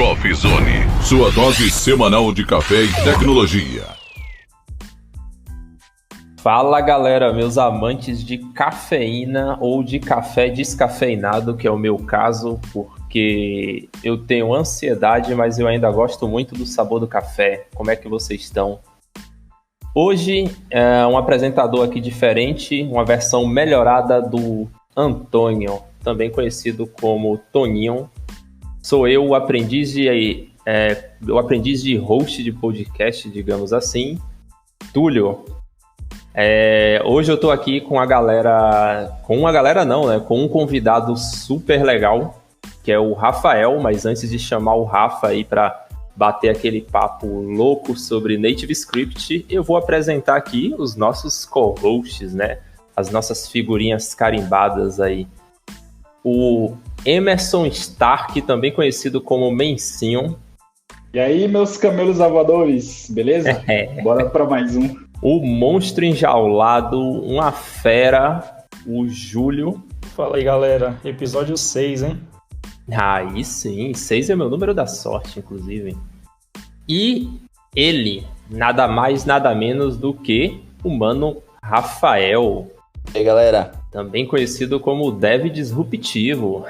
Coffee Zone, sua dose semanal de café e tecnologia. Fala galera, meus amantes de cafeína ou de café descafeinado, que é o meu caso, porque eu tenho ansiedade, mas eu ainda gosto muito do sabor do café. Como é que vocês estão? Hoje é um apresentador aqui diferente, uma versão melhorada do Antônio, também conhecido como Toninho. Sou eu, o aprendiz de host de podcast, digamos assim, Túlio. Hoje eu tô aqui com com um convidado super legal, que é o Rafael, mas antes de chamar o Rafa aí para bater aquele papo louco sobre Native Script, eu vou apresentar aqui os nossos co-hosts, né? As nossas figurinhas carimbadas aí. O Emerson Stark, também conhecido como Mencinho. E aí, meus camelos avadores, beleza? Bora para mais um. O monstro enjaulado, uma fera, o Júlio. Fala aí, galera. Episódio 6, hein? Aí sim, 6 é meu número da sorte, inclusive. E ele, nada mais, nada menos do que o mano Rafael. E aí, galera? Também conhecido como Dev Disruptivo.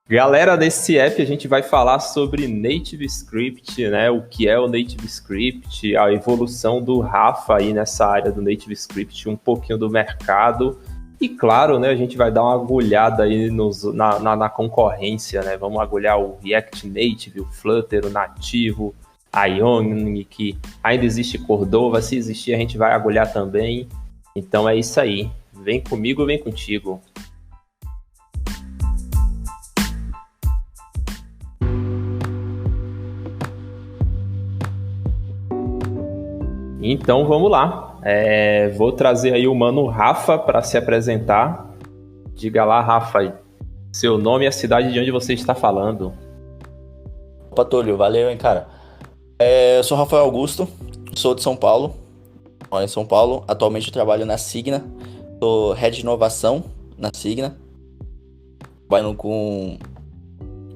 Galera, nesse app a gente vai falar sobre Native Script, né? O que é o Native Script, a evolução do Rafa aí nessa área do Native Script, um pouquinho do mercado. E claro, né, a gente vai dar uma agulhada aí na concorrência, né? Vamos agulhar o React Native, o Flutter, o nativo, a Ionic, ainda existe Cordova, se existir a gente vai agulhar também. Então é isso aí. Vem comigo, vem contigo. Então vamos lá. Vou trazer aí o mano Rafa para se apresentar. Diga lá, Rafa, seu nome e a cidade de onde você está falando. Opa, Túlio, valeu, hein, cara. Eu sou Rafael Augusto, sou de São Paulo. Moro em São Paulo. Atualmente eu trabalho na Signa. Sou Head de Inovação na Signa. Trabalho com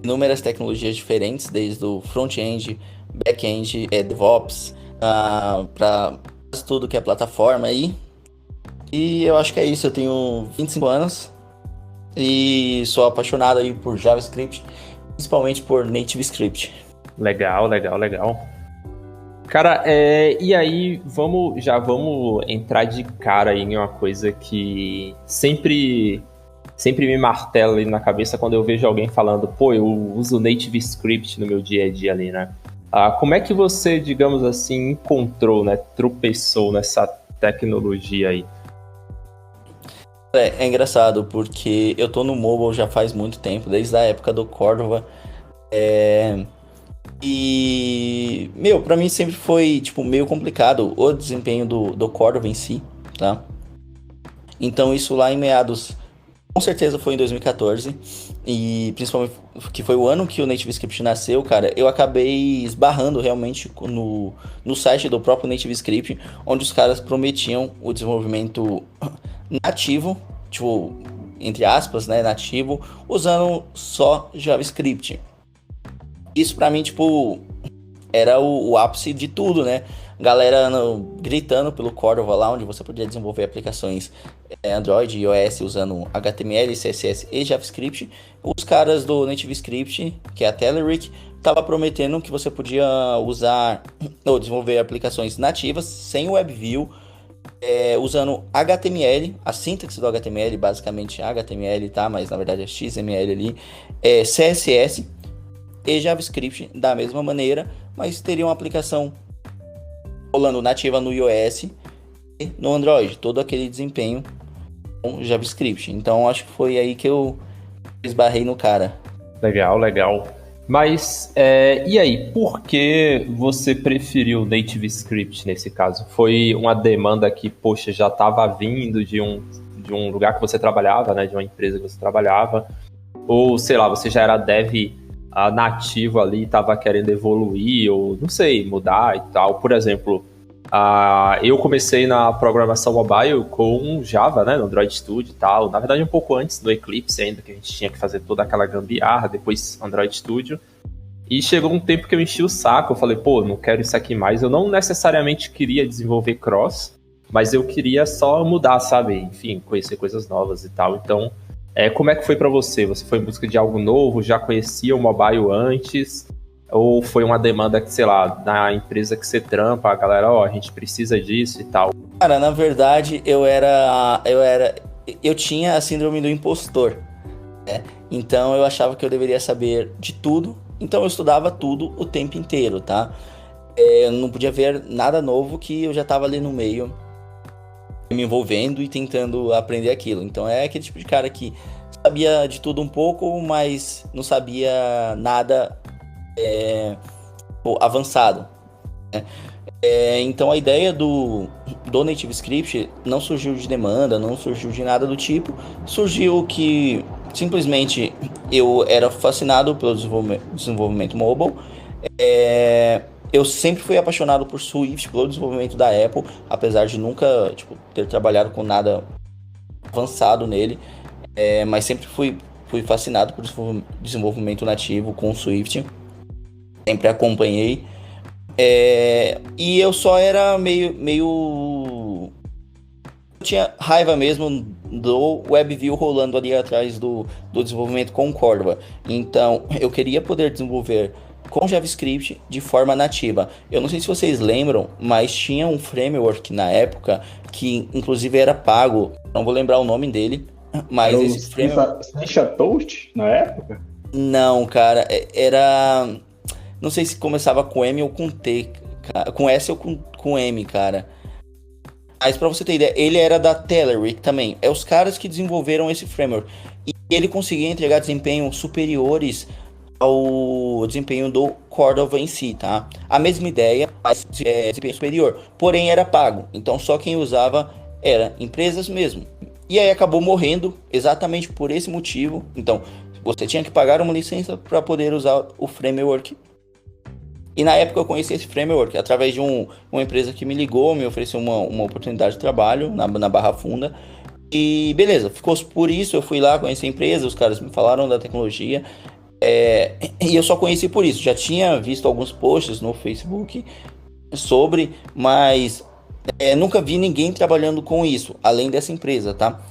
inúmeras tecnologias diferentes, desde o front-end, back-end, DevOps, para tudo que é plataforma aí. E eu acho que é isso. Eu tenho 25 anos e sou apaixonado aí por JavaScript, principalmente por Native Script. Legal. Cara, e aí vamos entrar de cara aí em uma coisa que sempre me martela ali na cabeça quando eu vejo alguém falando, pô, eu uso Native Script no meu dia a dia ali, né? Como é que você, digamos assim, encontrou, né, tropeçou nessa tecnologia aí? É engraçado, porque eu tô no mobile já faz muito tempo, desde a época do Cordova. E, pra mim sempre foi, meio complicado o desempenho do Cordova em si, tá? Então isso lá em meados, com certeza foi em 2014, e principalmente que foi o ano que o Native Script nasceu, cara, eu acabei esbarrando realmente no site do próprio Native Script, onde os caras prometiam o desenvolvimento nativo, entre aspas, né, nativo, usando só JavaScript. Isso pra mim, era o ápice de tudo, né? Galera gritando pelo Cordova lá, onde você podia desenvolver aplicações Android e iOS usando HTML, CSS e JavaScript. Os caras do Native Script, que é a Telerik, tava prometendo que você podia usar ou desenvolver aplicações nativas sem WebView, usando HTML, a sintaxe do HTML, basicamente HTML, tá? Mas na verdade é XML ali, CSS e JavaScript da mesma maneira, mas teria uma aplicação rolando nativa no iOS e no Android, todo aquele desempenho com JavaScript. Então acho que foi aí que eu esbarrei no cara. Legal. Mas, e aí, por que você preferiu Native Script nesse caso? Foi uma demanda que, poxa, já estava vindo de um lugar que você trabalhava, né, de uma empresa que você trabalhava? Ou, sei lá, você já era dev nativo ali, estava querendo evoluir, ou, não sei, mudar e tal? Por exemplo, Eu comecei na programação mobile com Java, né, no Android Studio e tal. Na verdade, um pouco antes do Eclipse ainda, que a gente tinha que fazer toda aquela gambiarra, depois Android Studio. E chegou um tempo que eu enchi o saco, eu falei, pô, não quero isso aqui mais. Eu não necessariamente queria desenvolver cross, mas eu queria só mudar, sabe? Enfim, conhecer coisas novas e tal. Então, como é que foi pra você? Você foi em busca de algo novo? Já conhecia o mobile antes? Ou foi uma demanda que, sei lá, da empresa que você trampa, a galera, a gente precisa disso e tal? Cara, na verdade, eu tinha a síndrome do impostor, né? Então eu achava que eu deveria saber de tudo, então eu estudava tudo o tempo inteiro, tá? Eu não podia ver nada novo que eu já estava ali no meio, me envolvendo e tentando aprender aquilo. Então é aquele tipo de cara que sabia de tudo um pouco, mas não sabia nada avançado, né? Então a ideia do NativeScript não surgiu de demanda, não surgiu de nada do tipo. Surgiu que simplesmente eu era fascinado pelo desenvolvimento mobile. Eu sempre fui apaixonado por Swift, pelo desenvolvimento da Apple, apesar de nunca ter trabalhado com nada avançado nele, mas sempre fui fascinado por desenvolvimento nativo com Swift. Sempre acompanhei. E eu só era meio... Eu tinha raiva mesmo do WebView rolando ali atrás do desenvolvimento com Cordova. Então, eu queria poder desenvolver com JavaScript de forma nativa. Eu não sei se vocês lembram, mas tinha um framework na época que, inclusive, era pago. Não vou lembrar o nome dele, mas Era esse framework... Snapchat na época? Não, cara, era... Não sei se começava com M ou com T, com S ou com M, cara. Mas pra você ter ideia, ele era da Telerik também. É os caras que desenvolveram esse framework. E ele conseguia entregar desempenhos superiores ao desempenho do Cordova em si, tá? A mesma ideia, mas desempenho superior. Porém, era pago. Então, só quem usava era empresas mesmo. E aí acabou morrendo exatamente por esse motivo. Então, você tinha que pagar uma licença para poder usar o framework. E na época eu conheci esse framework através de uma empresa que me ligou, me ofereceu uma oportunidade de trabalho na Barra Funda. E beleza, ficou por isso, eu fui lá, conheci a empresa, os caras me falaram da tecnologia. E eu só conheci por isso. Já tinha visto alguns posts no Facebook sobre, mas nunca vi ninguém trabalhando com isso, além dessa empresa, tá?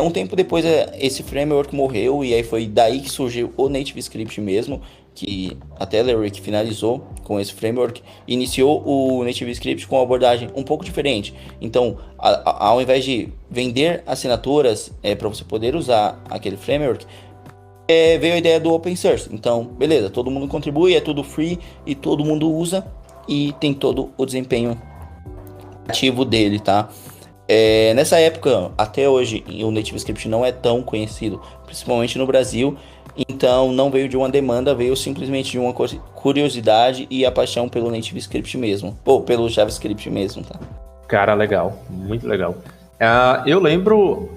Um tempo depois esse framework morreu e aí foi daí que surgiu o NativeScript mesmo, que a Telerik finalizou com esse framework, iniciou o NativeScript com uma abordagem um pouco diferente. Então, ao invés de vender assinaturas para você poder usar aquele framework, veio a ideia do open source. Então, beleza, todo mundo contribui, é tudo free e todo mundo usa e tem todo o desempenho ativo dele, tá? Nessa época, até hoje, o NativeScript não é tão conhecido, principalmente no Brasil. Então não veio de uma demanda, veio simplesmente de uma curiosidade e a paixão pelo NativeScript mesmo, ou pelo JavaScript mesmo, tá? Cara, legal, muito legal. Eu lembro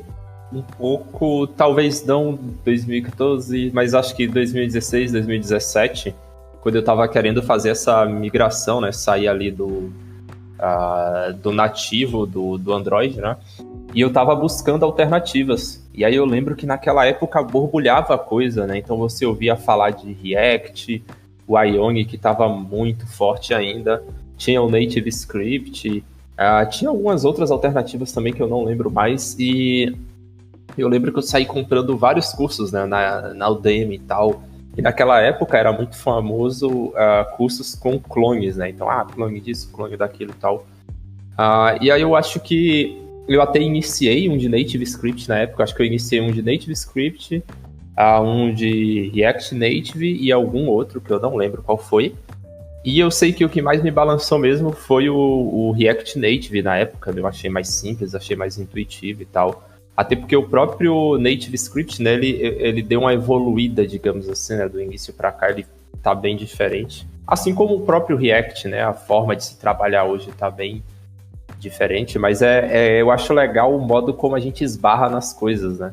um pouco, talvez não 2014, mas acho que 2016, 2017, quando eu tava querendo fazer essa migração, né, sair ali do nativo do Android, né? E eu tava buscando alternativas. E aí eu lembro que naquela época borbulhava a coisa, né? Então você ouvia falar de React, o Ionic que tava muito forte ainda, tinha o NativeScript, tinha algumas outras alternativas também que eu não lembro mais. E eu lembro que eu saí comprando vários cursos, né, na Udemy e tal. E naquela época era muito famoso cursos com clones, né? Então, clone disso, clone daquilo e tal. E aí eu acho que eu até iniciei um de NativeScript na época. Acho que eu iniciei um de NativeScript, um de React Native e algum outro que eu não lembro qual foi. E eu sei que o que mais me balançou mesmo foi o React Native na época. Eu achei mais simples, achei mais intuitivo e tal. Até porque o próprio NativeScript, né, ele deu uma evoluída, digamos assim, né, do início para cá, ele tá bem diferente. Assim como o próprio React, né, a forma de se trabalhar hoje tá bem diferente, mas eu acho legal o modo como a gente esbarra nas coisas, né.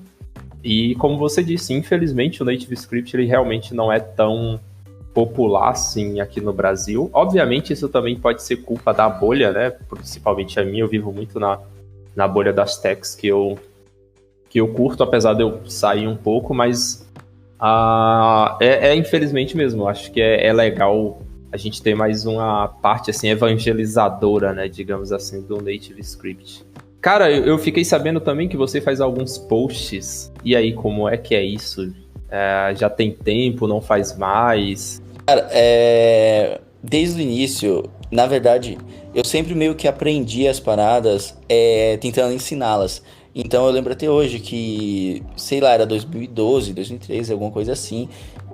E como você disse, infelizmente o NativeScript ele realmente não é tão popular, sim, aqui no Brasil. Obviamente, isso também pode ser culpa da bolha, né? Principalmente a minha, eu vivo muito na bolha das techs que eu curto, apesar de eu sair um pouco, mas infelizmente mesmo, acho que é legal a gente ter mais uma parte assim evangelizadora, né, digamos assim, do Native Script. Cara, eu fiquei sabendo também que você faz alguns posts, e aí, como é que é isso? Já tem tempo, não faz mais? Cara, desde o início, na verdade, eu sempre meio que aprendi as paradas tentando ensiná-las. Então eu lembro até hoje que, sei lá, era 2012, 2013, alguma coisa assim.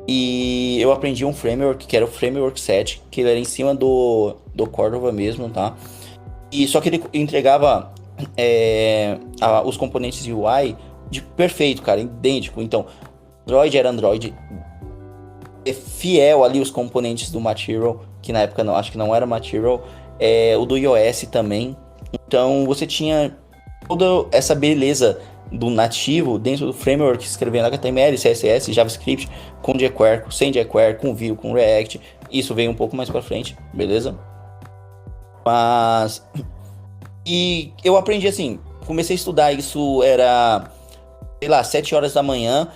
E eu aprendi um framework, que era o Framework 7, que ele era em cima do Cordova mesmo, tá? E só que ele entregava os componentes UI de perfeito, cara, idêntico. Então, Android era Android, fiel ali os componentes do Material, que na época acho que não era Material, o do iOS também. Então você tinha toda essa beleza do nativo dentro do framework, escrevendo HTML, CSS, JavaScript, com jQuery, sem jQuery, com Vue, com React. Isso veio um pouco mais pra frente, beleza? E eu aprendi assim, comecei a estudar, isso era, sei lá, 7 horas da manhã,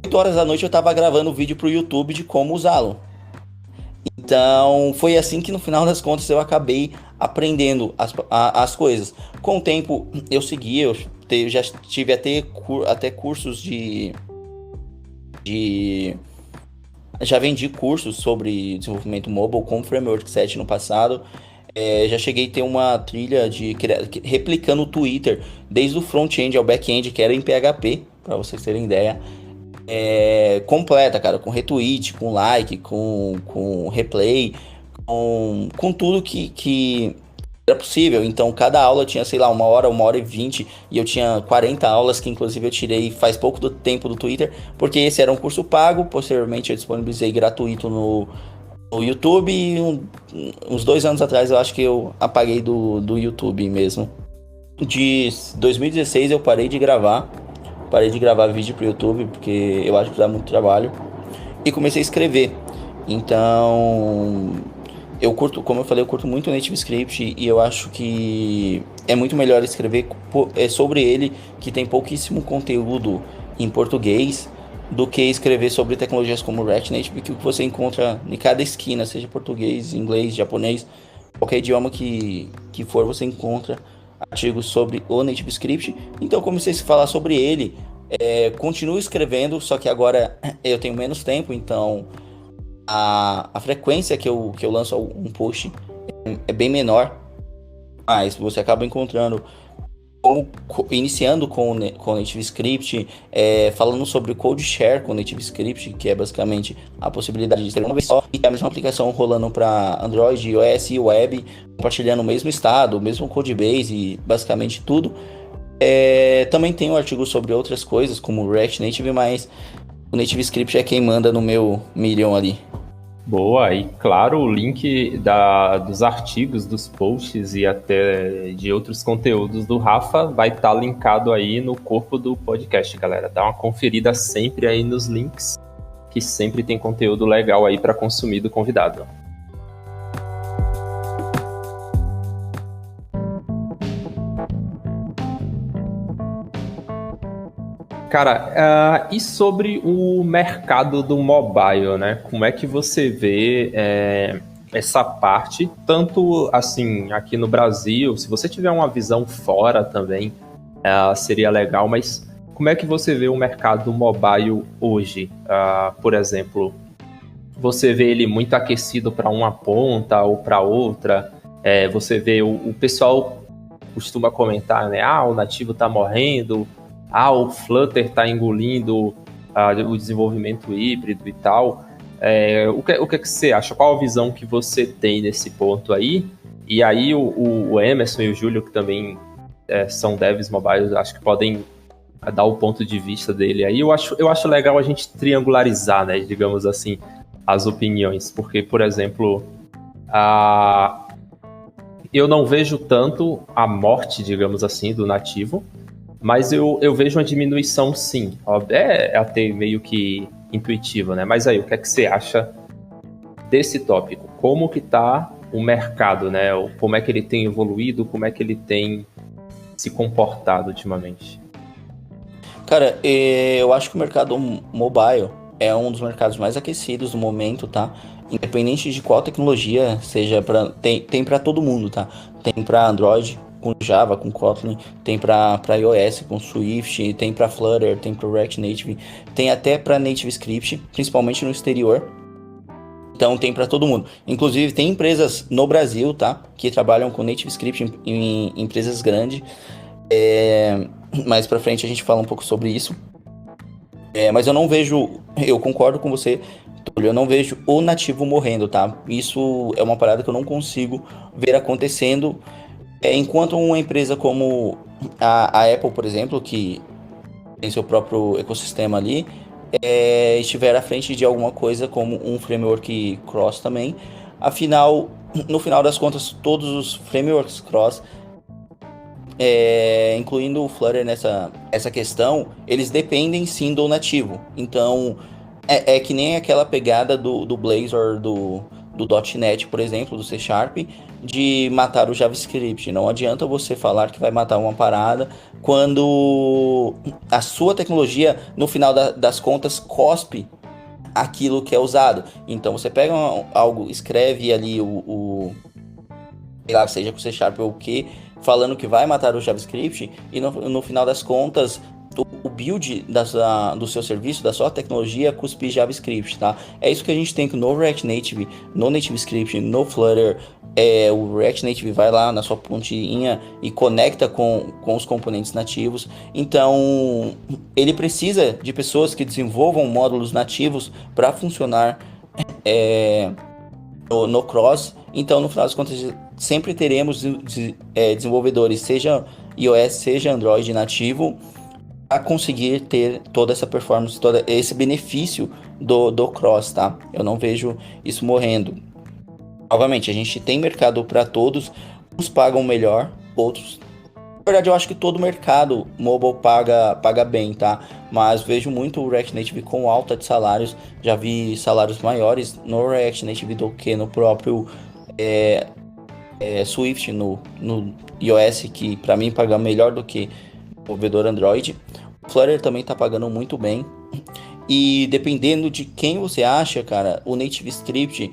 8 horas da noite eu tava gravando vídeo pro YouTube de como usá-lo. Então, foi assim que no final das contas eu acabei aprendendo as coisas. Com o tempo eu segui, eu já tive até cursos já vendi cursos sobre desenvolvimento mobile com Framework 7 no passado. Já cheguei a ter uma trilha replicando o Twitter, desde o front-end ao back-end, que era em PHP, para vocês terem ideia. Completa, cara, com retweet, com like, com replay, com tudo que era possível. Então cada aula tinha, sei lá, 1 hora e 20, e eu tinha 40 aulas que inclusive eu tirei faz pouco do tempo do Twitter, porque esse era um curso pago. Posteriormente eu disponibilizei gratuito no YouTube, e uns 2 anos atrás eu acho que eu apaguei do YouTube mesmo. De 2016 eu parei de gravar vídeo pro YouTube, porque eu acho que dá muito trabalho, e comecei a escrever. Então eu curto, como eu falei, eu curto muito o Native Script, e eu acho que é muito melhor escrever sobre ele, que tem pouquíssimo conteúdo em português, do que escrever sobre tecnologias como React Native, que você encontra em cada esquina, seja português, inglês, japonês, qualquer idioma que for, você encontra artigos sobre o Native Script. Então eu comecei a falar sobre ele, continuo escrevendo, só que agora eu tenho menos tempo, então a frequência que eu lanço um post é bem menor, mas você acaba encontrando, iniciando com o Native Script, falando sobre o Code Share com o Native Script, que é basicamente a possibilidade de ter uma vez só e ter a mesma aplicação rolando para Android, iOS e web, compartilhando o mesmo estado, o mesmo codebase e basicamente tudo. Também tem um artigo sobre outras coisas, como o React Native, mas o Native Script é quem manda no meu milhão ali. Boa, e claro, o link dos artigos, dos posts e até de outros conteúdos do Rafa vai estar linkado aí no corpo do podcast, galera. Dá uma conferida sempre aí nos links, que sempre tem conteúdo legal aí para consumir do convidado. Cara, e sobre o mercado do mobile, né? Como é que você vê essa parte, tanto assim aqui no Brasil, se você tiver uma visão fora também, seria legal, mas como é que você vê o mercado mobile hoje? Por exemplo, você vê ele muito aquecido para uma ponta ou para outra? Você vê o pessoal costuma comentar, né? O nativo tá morrendo, o Flutter está engolindo o desenvolvimento híbrido e tal. O que você acha? Qual a visão que você tem nesse ponto aí? E aí o Emerson e o Júlio, que também são devs mobiles, acho que podem dar o ponto de vista dele aí. Eu acho legal a gente triangularizar, né, digamos assim, as opiniões. Porque, por exemplo, eu não vejo tanto a morte, digamos assim, do nativo, mas eu vejo uma diminuição, sim. É até meio que intuitivo, né? Mas aí, o que é que você acha desse tópico, como que tá o mercado, né? Como é que ele tem evoluído, como é que ele tem se comportado ultimamente? Cara, eu acho que o mercado mobile é um dos mercados mais aquecidos no momento, tá? Independente de qual tecnologia, tem para todo mundo, tá? Tem para Android com Java, com Kotlin, tem para iOS com Swift, tem para Flutter, tem para React Native, tem até para Native Script, principalmente no exterior. Então tem para todo mundo. Inclusive tem empresas no Brasil, tá? Que trabalham com Native Script em empresas grandes. Mais pra frente a gente fala um pouco sobre isso. Mas eu concordo com você, Túlio, eu não vejo o nativo morrendo, tá? Isso é uma parada que eu não consigo ver acontecendo. Enquanto uma empresa como a Apple, por exemplo, que tem seu próprio ecossistema ali, estiver à frente de alguma coisa como um framework cross também. Afinal, no final das contas, todos os frameworks cross, incluindo o Flutter essa questão, eles dependem sim do nativo. Então, é que nem aquela pegada do Blazor, do .NET, por exemplo, do C Sharp, de matar o JavaScript. Não adianta você falar que vai matar uma parada quando a sua tecnologia, no final das contas, cospe aquilo que é usado. Então, você pega algo, escreve ali sei lá, seja com C Sharp ou o que, falando que vai matar o JavaScript, e no final das contas, o build do seu serviço, da sua tecnologia, cuspir JavaScript, tá? É isso que a gente tem no React Native, no Native Script, no Flutter. O React Native vai lá na sua pontinha e conecta com os componentes nativos. Então, ele precisa de pessoas que desenvolvam módulos nativos para funcionar no cross. Então, no final das contas, sempre teremos desenvolvedores, seja iOS, seja Android nativo, a conseguir ter toda essa performance, todo esse benefício do cross, tá? Eu não vejo isso morrendo. Novamente, a gente tem mercado para todos, uns pagam melhor, outros... Na verdade, eu acho que todo mercado mobile paga bem, tá? Mas vejo muito o React Native com alta de salários, já vi salários maiores no React Native do que no próprio Swift, no iOS, que para mim paga melhor do que o desenvolvedor Android. O Flutter também tá pagando muito bem. E dependendo de quem você acha, cara, o Native Script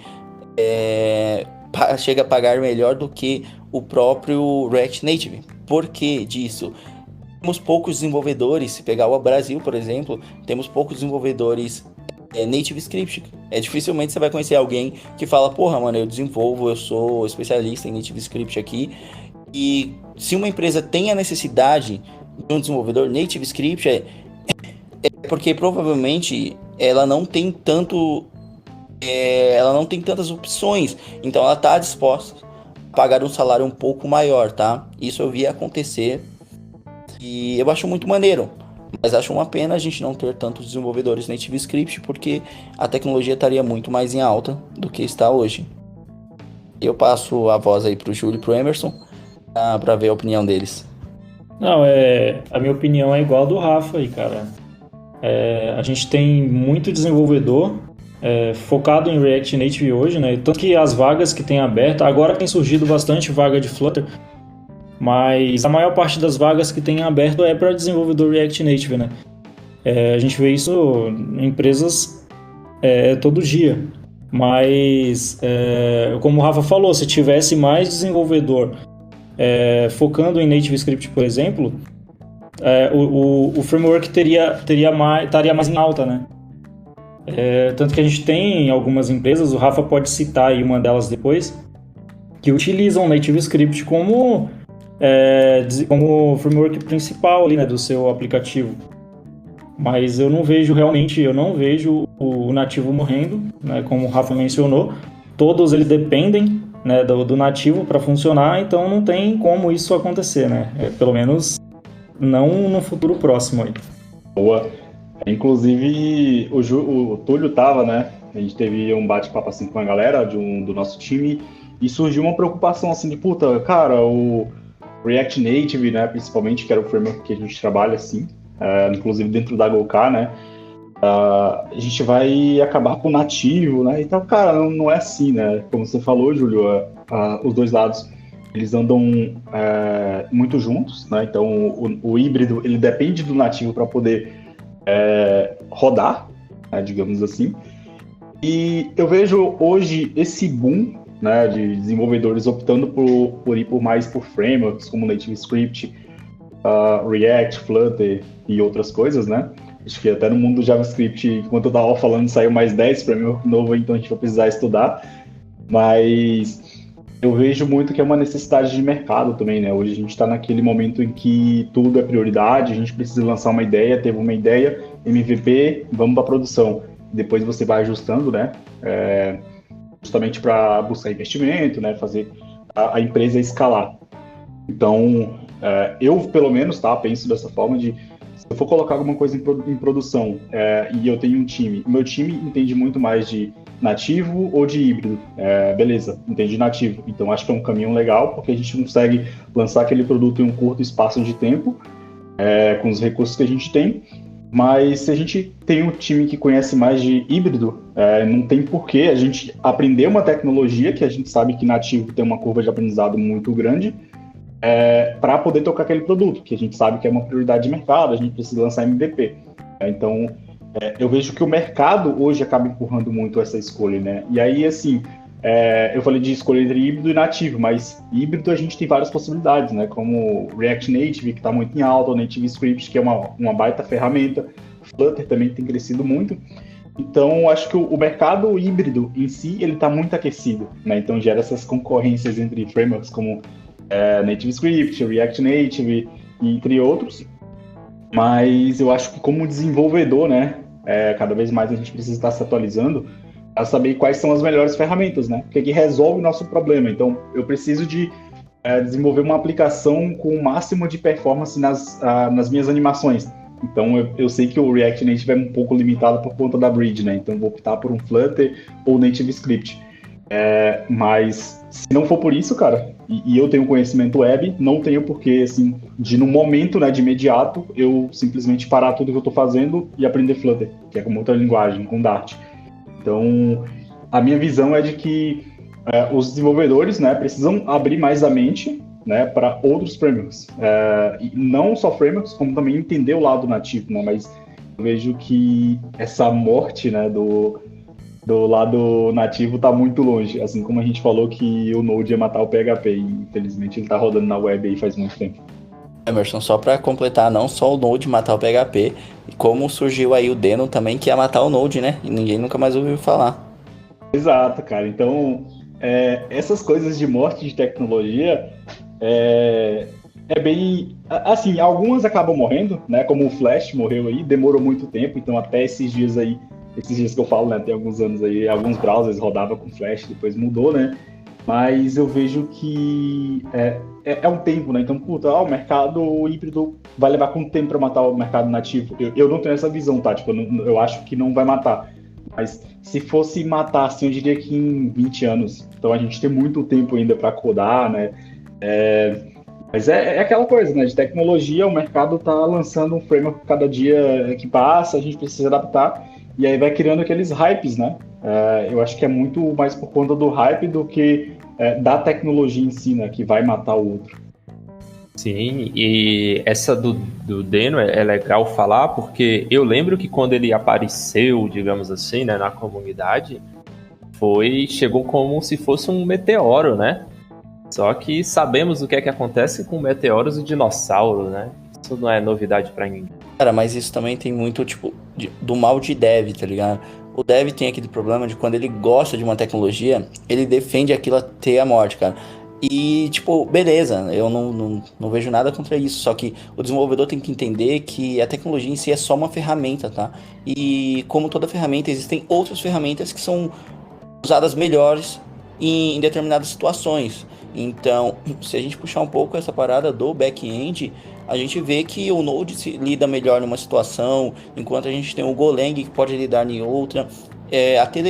chega a pagar melhor do que o próprio React Native. Por que disso? Temos poucos desenvolvedores, se pegar o Brasil, por exemplo, temos poucos desenvolvedores Native Script. Dificilmente você vai conhecer alguém que fala, porra, mano, eu sou especialista em Native Script aqui. E se uma empresa tem a necessidade de um desenvolvedor Native Script, é porque provavelmente ela não tem tantas opções, então ela está disposta a pagar um salário um pouco maior, tá? Isso eu vi acontecer e eu acho muito maneiro, mas acho uma pena a gente não ter tantos desenvolvedores Native Script, porque a tecnologia estaria muito mais em alta do que está hoje. Eu passo a voz aí pro Júlio e pro Emerson para ver a opinião deles. Não, a minha opinião é igual a do Rafa aí, cara. A gente tem muito desenvolvedor focado em React Native hoje, né? Tanto que as vagas que tem aberto, agora tem surgido bastante vaga de Flutter, mas a maior parte das vagas que tem aberto é para desenvolvedor React Native, né? A gente vê isso em empresas todo dia, mas como o Rafa falou, se tivesse mais desenvolvedor focando em Native Script, por exemplo, o framework estaria mais em alta, né? Tanto que a gente tem algumas empresas, o Rafa pode citar aí uma delas depois, que utilizam Native Script como framework principal ali, né, do seu aplicativo. Mas eu não vejo o nativo morrendo, né, como o Rafa mencionou. Todos eles dependem, né, do nativo para funcionar, então não tem como isso acontecer, né? Pelo menos não no futuro próximo aí. Boa. Inclusive, o Túlio tava, né? A gente teve um bate-papo assim com a galera do nosso time e surgiu uma preocupação assim de, puta, cara, o React Native, né, principalmente, que era o framework que a gente trabalha assim, inclusive dentro da GoK, né? a gente vai acabar com o nativo, né? Então, cara, não é assim, né? Como você falou, Júlio, os dois lados, eles andam muito juntos, né? Então, o híbrido, ele depende do nativo para poder rodar, né, digamos assim. E eu vejo hoje esse boom, né, de desenvolvedores optando por ir mais por frameworks como NativeScript, React, Flutter e outras coisas, né? Acho que até no mundo do JavaScript, enquanto eu estava falando, saiu mais 10 framework novo, então a gente vai precisar estudar. Mas eu vejo muito que é uma necessidade de mercado também, né? Hoje a gente está naquele momento em que tudo é prioridade, a gente precisa lançar uma ideia, teve uma ideia, MVP, vamos para a produção. Depois você vai ajustando, né? Justamente para buscar investimento, né? Fazer a empresa escalar. Então, eu, pelo menos, penso dessa forma de, se eu for colocar alguma coisa em produção e eu tenho um time, o meu time entende muito mais de nativo ou de híbrido. Beleza, entende nativo. Então, acho que é um caminho legal, porque a gente consegue lançar aquele produto em um curto espaço de tempo, com os recursos que a gente tem. Mas se a gente tem um time que conhece mais de híbrido, não tem porquê a gente aprender uma tecnologia que a gente sabe que nativo tem uma curva de aprendizado muito grande, para poder tocar aquele produto, que a gente sabe que é uma prioridade de mercado, a gente precisa lançar MVP. Então, eu vejo que o mercado hoje acaba empurrando muito essa escolha, né? E aí, assim, eu falei de escolha entre híbrido e nativo, mas híbrido a gente tem várias possibilidades, né? Como React Native, que está muito em alta, o NativeScript, que é uma baita ferramenta, Flutter também tem crescido muito. Então, acho que o mercado híbrido em si, ele está muito aquecido, né? Então, gera essas concorrências entre frameworks como NativeScript, React Native, entre outros. Mas eu acho que como desenvolvedor, né, cada vez mais a gente precisa estar se atualizando para saber quais são as melhores ferramentas, né? Porque que resolve o nosso problema. Então, eu preciso de desenvolver uma aplicação com o máximo de performance nas minhas animações. Então, eu sei que o React Native é um pouco limitado por conta da bridge, né? Então, vou optar por um Flutter ou NativeScript. Mas, se não for por isso, cara, e eu tenho conhecimento web, não tenho porquê, assim, no momento, né, de imediato, eu simplesmente parar tudo que eu estou fazendo e aprender Flutter, que é como outra linguagem, com Dart. Então, a minha visão é de que os desenvolvedores, né, precisam abrir mais a mente, né, para outros frameworks. E não só frameworks, como também entender o lado nativo, né, mas eu vejo que essa morte, né, do lado nativo está muito longe, assim como a gente falou que o Node ia matar o PHP, e infelizmente ele está rodando na web aí faz muito tempo. Emerson, só para completar, não só o Node matar o PHP, como surgiu aí o Deno também, que ia matar o Node, né? E ninguém nunca mais ouviu falar. Exato, cara. Então, essas coisas de morte de tecnologia é bem... Assim, algumas acabam morrendo, né? Como o Flash morreu aí, demorou muito tempo, então até esses dias que eu falo, né, tem alguns anos aí, alguns browsers rodavam com Flash, depois mudou, né, mas eu vejo que é um tempo, né, então, o mercado híbrido vai levar quanto tempo para matar o mercado nativo? Eu não tenho essa visão, tá, tipo, eu acho que não vai matar, mas se fosse matar, assim, eu diria que em 20 anos, então a gente tem muito tempo ainda para codar, né, mas é aquela coisa, né, de tecnologia, o mercado tá lançando um framework cada dia que passa, a gente precisa adaptar. E aí vai criando aqueles hypes, né? Eu acho que é muito mais por conta do hype do que da tecnologia em si, né? Que vai matar o outro. Sim, e essa do Deno é legal falar, porque eu lembro que quando ele apareceu, digamos assim, né, na comunidade, chegou como se fosse um meteoro, né? Só que sabemos o que é que acontece com meteoros e dinossauros, né? Isso não é novidade pra ninguém. Cara, mas isso também tem muito, tipo, do mal de dev, tá ligado? O dev tem aquele problema de quando ele gosta de uma tecnologia, ele defende aquilo até a morte, cara. E, tipo, beleza, eu não vejo nada contra isso, só que o desenvolvedor tem que entender que a tecnologia em si é só uma ferramenta, tá? E como toda ferramenta, existem outras ferramentas que são usadas melhores em determinadas situações. Então, se a gente puxar um pouco essa parada do back-end, a gente vê que o Node lida melhor numa situação, enquanto a gente tem o Golang que pode lidar em outra. Até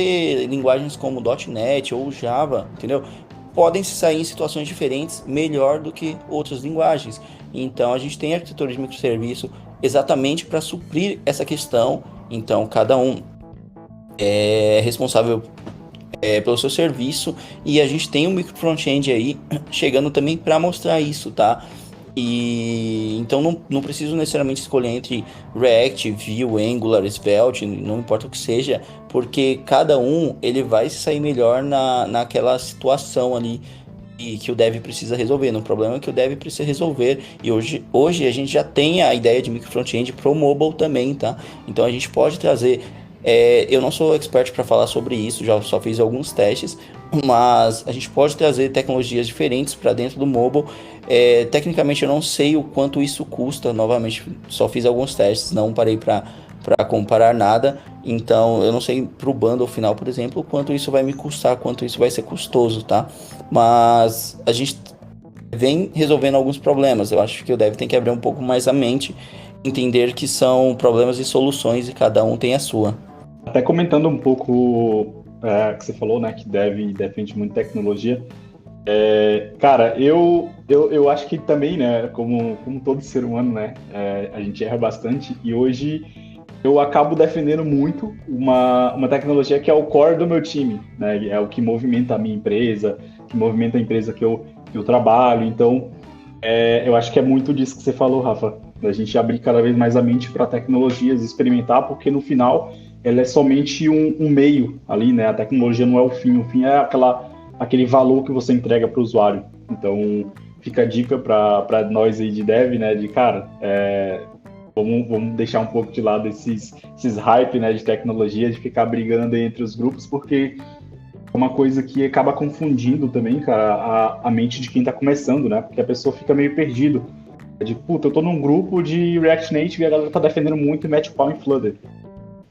linguagens como .NET ou Java, entendeu? Podem se sair em situações diferentes melhor do que outras linguagens. Então, a gente tem a arquitetura de microserviço exatamente para suprir essa questão Então, cada um é responsável pelo seu serviço, e a gente tem um micro front-end aí chegando também para mostrar isso, tá? E então não preciso necessariamente escolher entre React, Vue, Angular, Svelte, não importa o que seja, porque cada um ele vai sair melhor naquela situação ali que o dev precisa resolver, no problema que o dev precisa resolver. E hoje a gente já tem a ideia de micro front-end pro mobile também, tá? Então a gente pode trazer. Eu não sou expert para falar sobre isso, já só fiz alguns testes, mas a gente pode trazer tecnologias diferentes para dentro do mobile. Tecnicamente eu não sei o quanto isso custa, novamente só fiz alguns testes, não parei para comparar nada, então eu não sei para o bundle final, por exemplo, quanto isso vai me custar, quanto isso vai ser custoso, tá? Mas a gente vem resolvendo alguns problemas. Eu acho que o dev tem que abrir um pouco mais a mente, entender que são problemas e soluções e cada um tem a sua. Até comentando um pouco que você falou, né, que defende muito tecnologia. Cara, eu acho que também, né, como todo ser humano, né, a gente erra bastante, e hoje eu acabo defendendo muito uma tecnologia que é o core do meu time, né, é o que movimenta a minha empresa, que movimenta a empresa que eu trabalho. Então, eu acho que é muito disso que você falou, Rafa, da gente abrir cada vez mais a mente para tecnologias, experimentar, porque no final ela é somente um meio ali, né? A tecnologia não é o fim é aquele valor que você entrega para o usuário. Então, fica a dica para nós aí de dev, né? De, cara, vamos deixar um pouco de lado esses hype, né, de tecnologia, de ficar brigando entre os grupos, porque é uma coisa que acaba confundindo também, cara, a mente de quem tá começando, né? Porque a pessoa fica meio perdido. De, puta, eu tô num grupo de React Native e a galera tá defendendo muito e mete o pau em Flutter.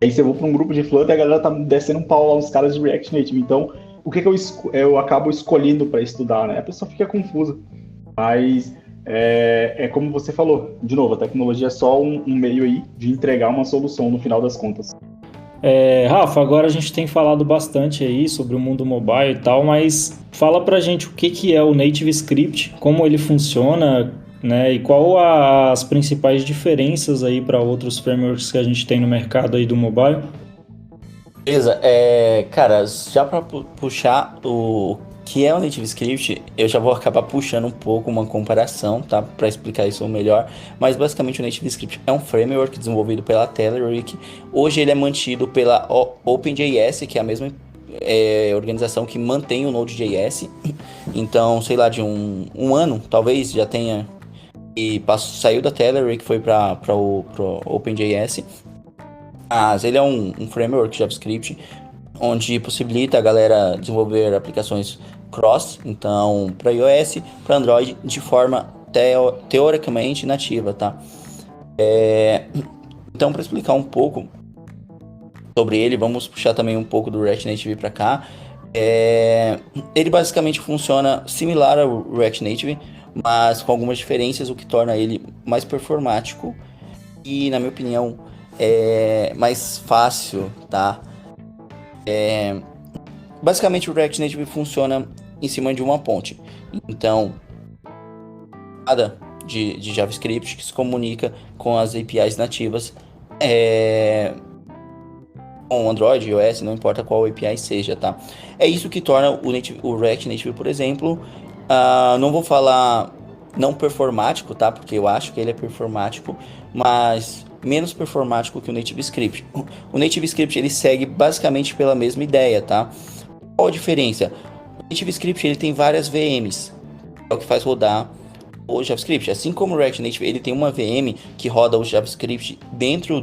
Aí você vai pra um grupo de Flutter e a galera tá descendo um pau lá nos caras de React Native. Então, o que eu acabo escolhendo para estudar, né? A pessoa fica confusa. Mas como você falou, de novo, a tecnologia é só um meio aí de entregar uma solução no final das contas. Rafa, agora a gente tem falado bastante aí sobre o mundo mobile e tal, mas fala pra gente o que é o Native Script, como ele funciona, né, e qual as principais diferenças aí para outros frameworks que a gente tem no mercado aí do mobile. Beleza, cara, já para puxar o que é o Native Script, eu já vou acabar puxando um pouco uma comparação, tá, para explicar isso melhor, mas basicamente o Native Script é um framework desenvolvido pela Telerik. Hoje ele é mantido pela OpenJS, que é a mesma organização que mantém o Node.js. Então, sei lá, de um ano, talvez já tenha, e saiu da Telerik, foi para o OpenJS. Mas ele é um framework JavaScript onde possibilita a galera desenvolver aplicações cross, então para iOS, para Android, de forma teoricamente nativa, tá? Então, para explicar um pouco sobre ele, vamos puxar também um pouco do React Native para cá. Ele basicamente funciona similar ao React Native, mas com algumas diferenças, o que torna ele mais performático e, na minha opinião, mais fácil, tá? Basicamente o React Native funciona em cima de uma ponte. Então, nada de JavaScript que se comunica com as APIs nativas com Android, iOS, não importa qual API seja, tá? É isso que torna o React Native, por exemplo, não vou falar não performático, tá? Porque eu acho que ele é performático, mas menos performático que o Native Script. O Native Script ele segue basicamente pela mesma ideia, tá? Qual a diferença? O Native Script ele tem várias VMs, é o que faz rodar o JavaScript. Assim como o React Native ele tem uma VM que roda o JavaScript dentro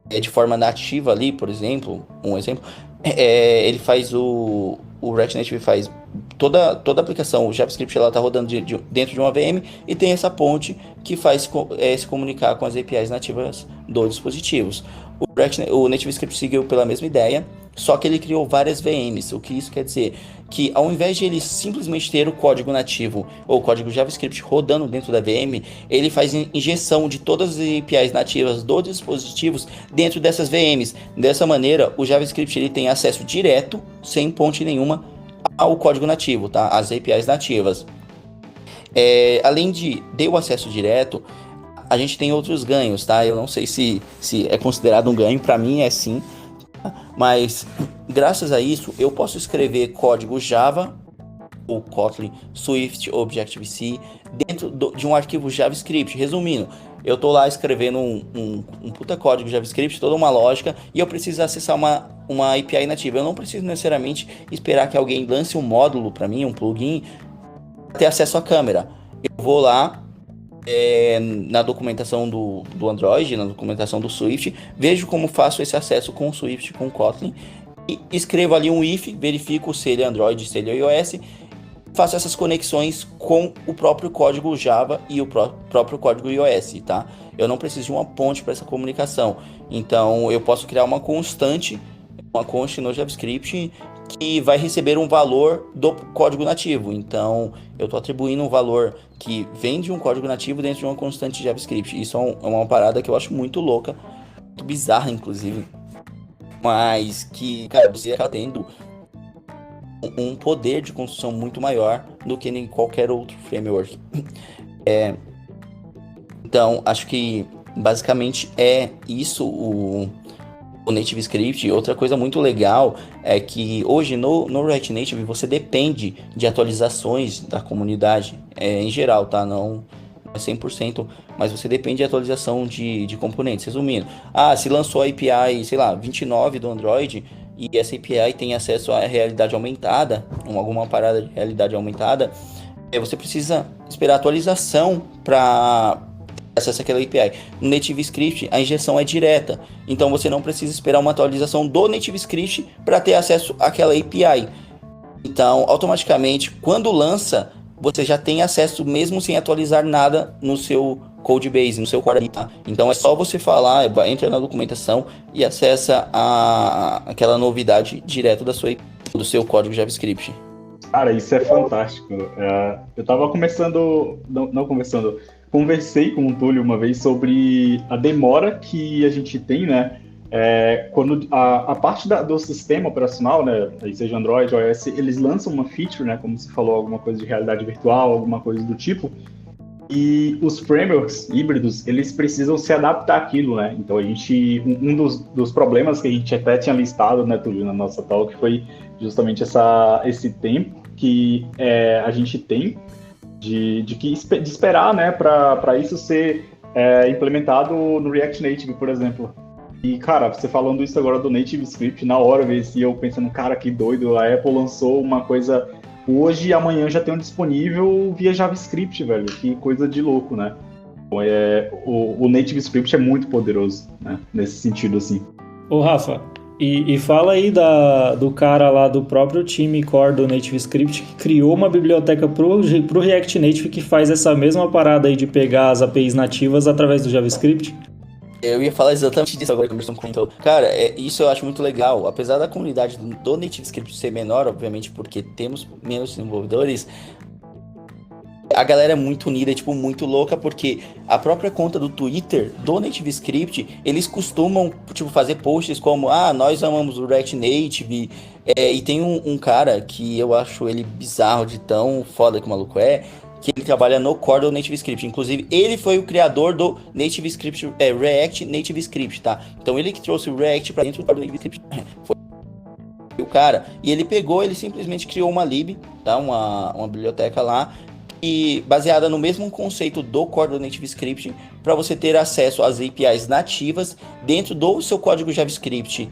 de forma nativa ali, por exemplo, um exemplo, ele faz o React Native faz toda a aplicação, o JavaScript ela está rodando dentro de uma VM e tem essa ponte que faz se comunicar com as APIs nativas dos dispositivos. O Native Script seguiu pela mesma ideia, só que ele criou várias VMs. O que isso quer dizer? Que ao invés de ele simplesmente ter o código nativo ou o código JavaScript rodando dentro da VM, ele faz injeção de todas as APIs nativas dos dispositivos dentro dessas VMs. Dessa maneira, o JavaScript ele tem acesso direto, sem ponte nenhuma, ao código nativo, tá? As APIs nativas. Além de ter o acesso direto, a gente tem outros ganhos, tá? Eu não sei se é considerado um ganho, para mim é sim. Mas, graças a isso, eu posso escrever código Java, ou Kotlin, Swift, Objective-C, dentro de um arquivo JavaScript. Resumindo, eu tô lá escrevendo um puta código JavaScript, toda uma lógica, e eu preciso acessar uma API nativa. Eu não preciso necessariamente esperar que alguém lance um módulo para mim, um plugin, para ter acesso à câmera. Eu vou lá, na documentação do Android, na documentação do Swift, vejo como faço esse acesso com o Swift, com o Kotlin, e escrevo ali um if, verifico se ele é Android, se ele é iOS, faço essas conexões com o próprio código Java e o próprio código iOS, tá? Eu não preciso de uma ponte para essa comunicação. Então, eu posso criar uma constante no JavaScript que vai receber um valor do código nativo. Então, eu estou atribuindo um valor que vem de um código nativo dentro de uma constante JavaScript. Isso é uma parada que eu acho muito louca, muito bizarra, inclusive. Mas que, cara, você acaba tendo um poder de construção muito maior do que em qualquer outro framework. Então, acho que basicamente é isso o Native Script. Outra coisa muito legal é que hoje no React Native você depende de atualizações da comunidade, em geral, tá? Não é 100%, mas você depende de atualização de componentes. Resumindo, se lançou a API, sei lá, 29 do Android, e essa API tem acesso à realidade aumentada, alguma parada de realidade aumentada, você precisa esperar a atualização para acessar aquela API. No Native Script, a injeção é direta, então você não precisa esperar uma atualização do Native Script para ter acesso àquela API. Então, automaticamente, quando lança, você já tem acesso mesmo sem atualizar nada no seu codebase, no seu core. Tá? Então é só você falar, entra na documentação e acessa aquela novidade direto do seu código JavaScript. Cara, isso é fantástico. Eu tava conversei com o Túlio uma vez sobre a demora que a gente tem, né? Quando a parte do sistema operacional, né, seja Android ou iOS, eles lançam uma feature, né, como você falou, alguma coisa de realidade virtual, alguma coisa do tipo, e os frameworks híbridos, eles precisam se adaptar àquilo, né? Então um dos problemas que a gente até tinha listado, né, Túlio, na nossa talk, foi justamente esse tempo que a gente tem de esperar, né, para isso ser implementado no React Native, por exemplo. E, cara, você falando isso agora do Native Script, na hora eu pensando, cara, que doido, a Apple lançou uma coisa hoje e amanhã já tem um disponível via JavaScript, velho, que coisa de louco, né? Então, o Native Script é muito poderoso, né, nesse sentido, assim. Ô, Rafa, e fala aí do cara lá do próprio time core do Native Script que criou uma biblioteca pro React Native que faz essa mesma parada aí de pegar as APIs nativas através do JavaScript. Eu ia falar exatamente disso agora que o Emerson comentou. Cara, isso eu acho muito legal. Apesar da comunidade do Native Script ser menor, obviamente, porque temos menos desenvolvedores, a galera é muito unida, tipo, muito louca, porque a própria conta do Twitter do Native Script, eles costumam, tipo, fazer posts como, nós amamos o React Native, e tem um cara que eu acho ele bizarro de tão foda que o maluco que ele trabalha no core do Native Script. Inclusive, ele foi o criador do Native Script, React Native Script, tá? Então, ele que trouxe o React pra dentro do Native Script. Foi o cara. E ele simplesmente criou uma lib, tá? Uma biblioteca lá, e baseada no mesmo conceito do core do Native Script, para você ter acesso às APIs nativas dentro do seu código JavaScript.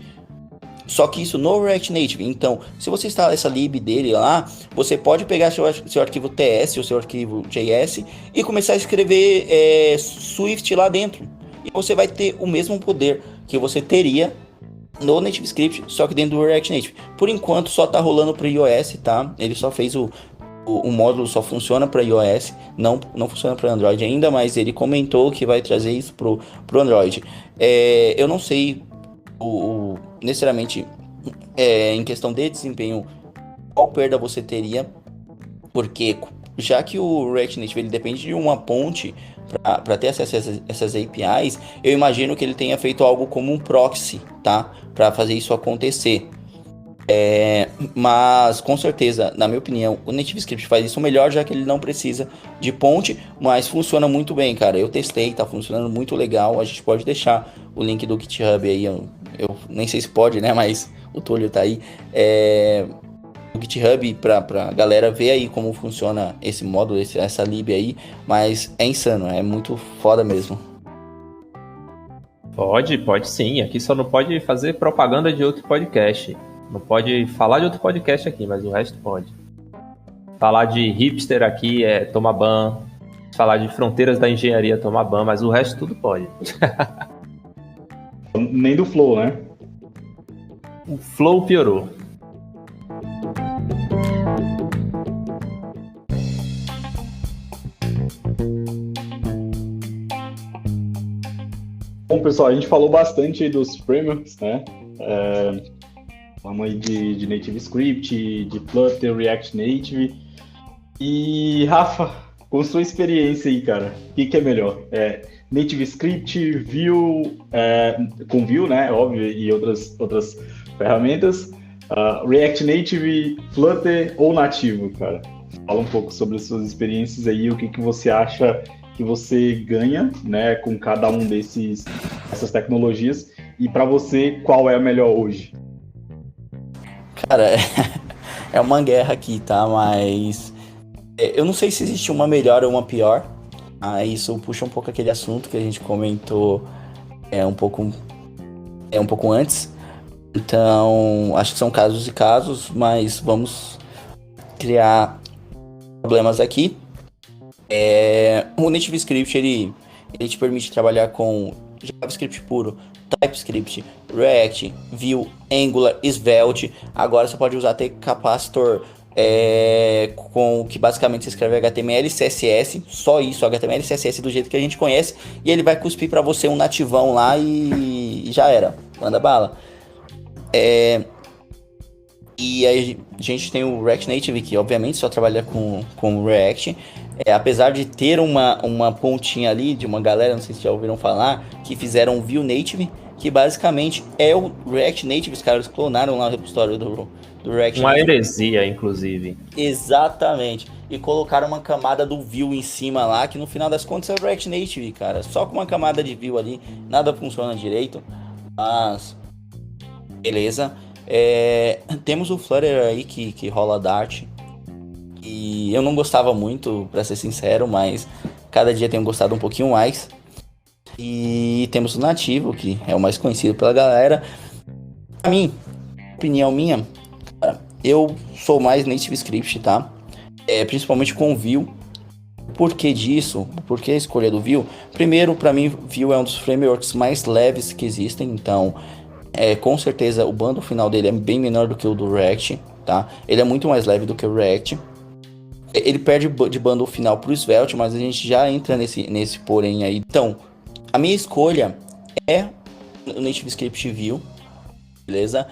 Só que isso no React Native. Então, se você instalar essa lib dele lá, você pode pegar seu arquivo TS ou seu arquivo JS e começar a escrever Swift lá dentro. E você vai ter o mesmo poder que você teria no Native Script, só que dentro do React Native. Por enquanto, só está rolando para iOS, tá? Ele só fez o módulo só funciona para iOS, não funciona para Android ainda, mas ele comentou que vai trazer isso pro Android. Eu não sei necessariamente em questão de desempenho qual perda você teria, porque já que o React Native ele depende de uma ponte para ter acesso a essas APIs, eu imagino que ele tenha feito algo como um proxy, tá? Para fazer isso acontecer. Mas, com certeza, na minha opinião, o NativeScript faz isso melhor, já que ele não precisa de ponte, mas funciona muito bem, cara. Eu testei, tá funcionando muito legal. A gente pode deixar o link do GitHub aí, eu nem sei se pode, né, mas o Túlio tá aí. O GitHub pra galera ver aí como funciona esse módulo, essa lib aí, mas é insano, é muito foda mesmo. Pode sim. Aqui só não pode fazer propaganda de outro podcast. Não pode falar de outro podcast aqui, mas o resto pode. Falar de hipster aqui é tomar ban. Falar de fronteiras da engenharia é tomar ban, mas o resto tudo pode. Nem do Flow, né? O Flow piorou. Bom, pessoal, a gente falou bastante aí dos frameworks, né? Falamos aí de NativeScript, de Flutter, React Native. E, Rafa, com sua experiência aí, cara, o que é melhor? NativeScript, Vue, com Vue, né? Óbvio, e outras ferramentas. React Native, Flutter ou nativo, cara? Fala um pouco sobre as suas experiências aí, o que você acha que você ganha, né, com cada um dessas tecnologias, e para você, qual é a melhor hoje? Cara, é uma guerra aqui, tá? Mas eu não sei se existe uma melhor ou uma pior. Isso puxa um pouco aquele assunto que a gente comentou um pouco antes. Então, acho que são casos e casos, mas vamos criar problemas aqui. O NativeScript, ele te permite trabalhar com JavaScript puro, TypeScript, React, Vue, Angular, Svelte. Agora você pode usar até capacitor, com que basicamente você escreve HTML e CSS, só isso, HTML e CSS do jeito que a gente conhece, e ele vai cuspir para você um nativão lá e já era, manda bala. E aí a gente tem o React Native, que obviamente só trabalha com React. Apesar de ter uma pontinha ali de uma galera, não sei se já ouviram falar, que fizeram o Vue Native, que basicamente é o React Native. Os caras clonaram lá o repositório do React Uma Native. heresia, inclusive. Exatamente. E colocaram uma camada do Vue em cima lá, que no final das contas é o React Native, cara. Só com uma camada de Vue ali, nada funciona direito. Mas, beleza. Temos o Flutter aí que rola Dart. E eu não gostava muito, pra ser sincero, mas cada dia tenho gostado um pouquinho mais. E temos o Nativo, que é o mais conhecido pela galera. Pra mim, opinião minha, cara, eu sou mais NativeScript, tá? Principalmente com o Vue. Por que disso? Por que a escolha do Vue? Primeiro, pra mim, Vue é um dos frameworks mais leves que existem, então com certeza o bundle final dele é bem menor do que o do React, tá? Ele é muito mais leve do que o React. Ele perde de bundle final pro Svelte, mas a gente já entra nesse porém aí. Então, a minha escolha é o NativeScript Vue, beleza?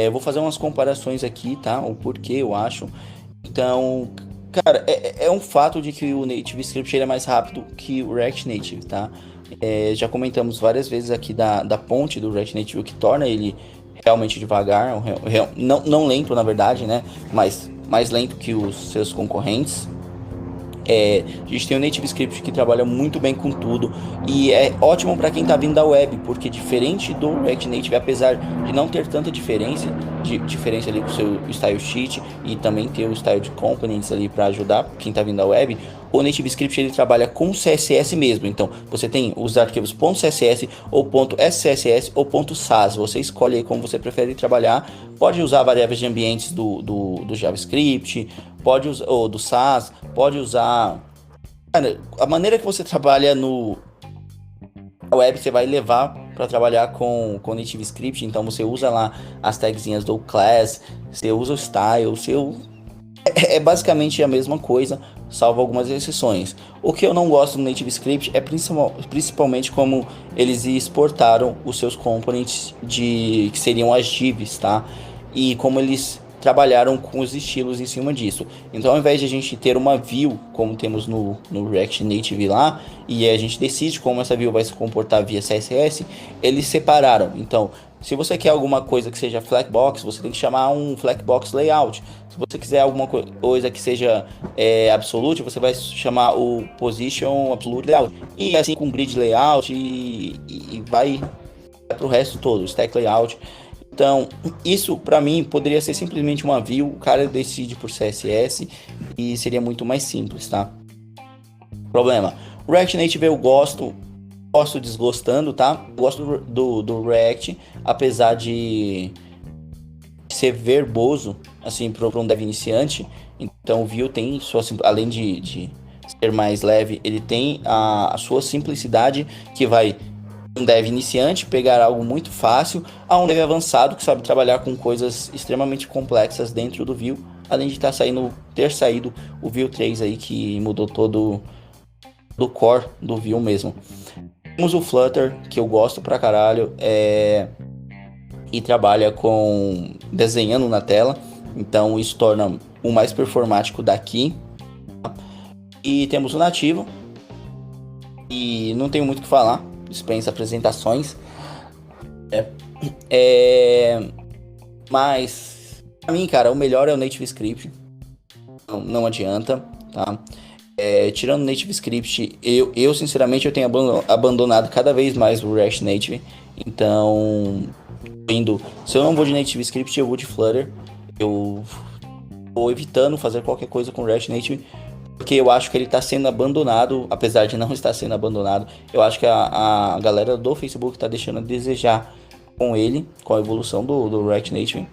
Vou fazer umas comparações aqui, tá? O porquê eu acho. Então, cara, é um fato de que o NativeScript ele é mais rápido que o React Native, tá? Já comentamos várias vezes aqui da ponte do React Native, o que torna ele realmente devagar, não lento na verdade, né? Mas mais lento que os seus concorrentes. A gente tem o NativeScript que trabalha muito bem com tudo e é ótimo para quem está vindo da web, porque diferente do React Native, apesar de não ter tanta diferença ali com o seu style sheet e também ter o style de components ali para ajudar quem está vindo da web, o NativeScript ele trabalha com CSS mesmo. Então você tem os arquivos .css ou .scss ou .sas, você escolhe aí como você prefere trabalhar. Pode usar variáveis de ambientes do JavaScript, pode usar, ou do SAS, pode usar. Cara, a maneira que você trabalha no web, você vai levar para trabalhar com NativeScript. Então você usa lá as tagzinhas do class, você usa o style, é basicamente a mesma coisa, salvo algumas exceções. O que eu não gosto do NativeScript é principalmente como eles exportaram os seus components que seriam as divs, tá? E como eles trabalharam com os estilos em cima disso. Então, ao invés de a gente ter uma view, como temos no React Native lá, e a gente decide como essa view vai se comportar via CSS, eles separaram. Então, Se você quer alguma coisa que seja Flexbox, você tem que chamar um Flexbox Layout. Se você quiser alguma coisa que seja Absolute, você vai chamar o Position Absolute Layout. E assim com Grid Layout e vai para o resto todo, Stack Layout. Então, isso para mim poderia ser simplesmente uma view, o cara decide por CSS e seria muito mais simples, tá? Problema, o React Native eu gosto desgostando, tá? Gosto do React, apesar de ser verboso, assim, para um dev iniciante. Então o Vue tem, além de ser mais leve, ele tem a sua simplicidade, que vai um dev iniciante pegar algo muito fácil a um dev avançado que sabe trabalhar com coisas extremamente complexas dentro do Vue, além de ter saído o Vue 3 aí, que mudou todo do core do Vue mesmo. Temos o Flutter, que eu gosto pra caralho, e trabalha com desenhando na tela, então isso torna o mais performático daqui. E temos o nativo, e não tenho muito o que falar, dispensa apresentações. Mas pra mim, cara, o melhor é o Native Script, não adianta, tá? Tirando o Native Script, eu sinceramente eu tenho abandonado cada vez mais o React Native. Então, se eu não vou de Native Script, eu vou de Flutter. Eu vou evitando fazer qualquer coisa com o React Native, porque eu acho que ele está sendo abandonado, apesar de não estar sendo abandonado. Eu acho que a galera do Facebook está deixando a desejar com a evolução do React Native.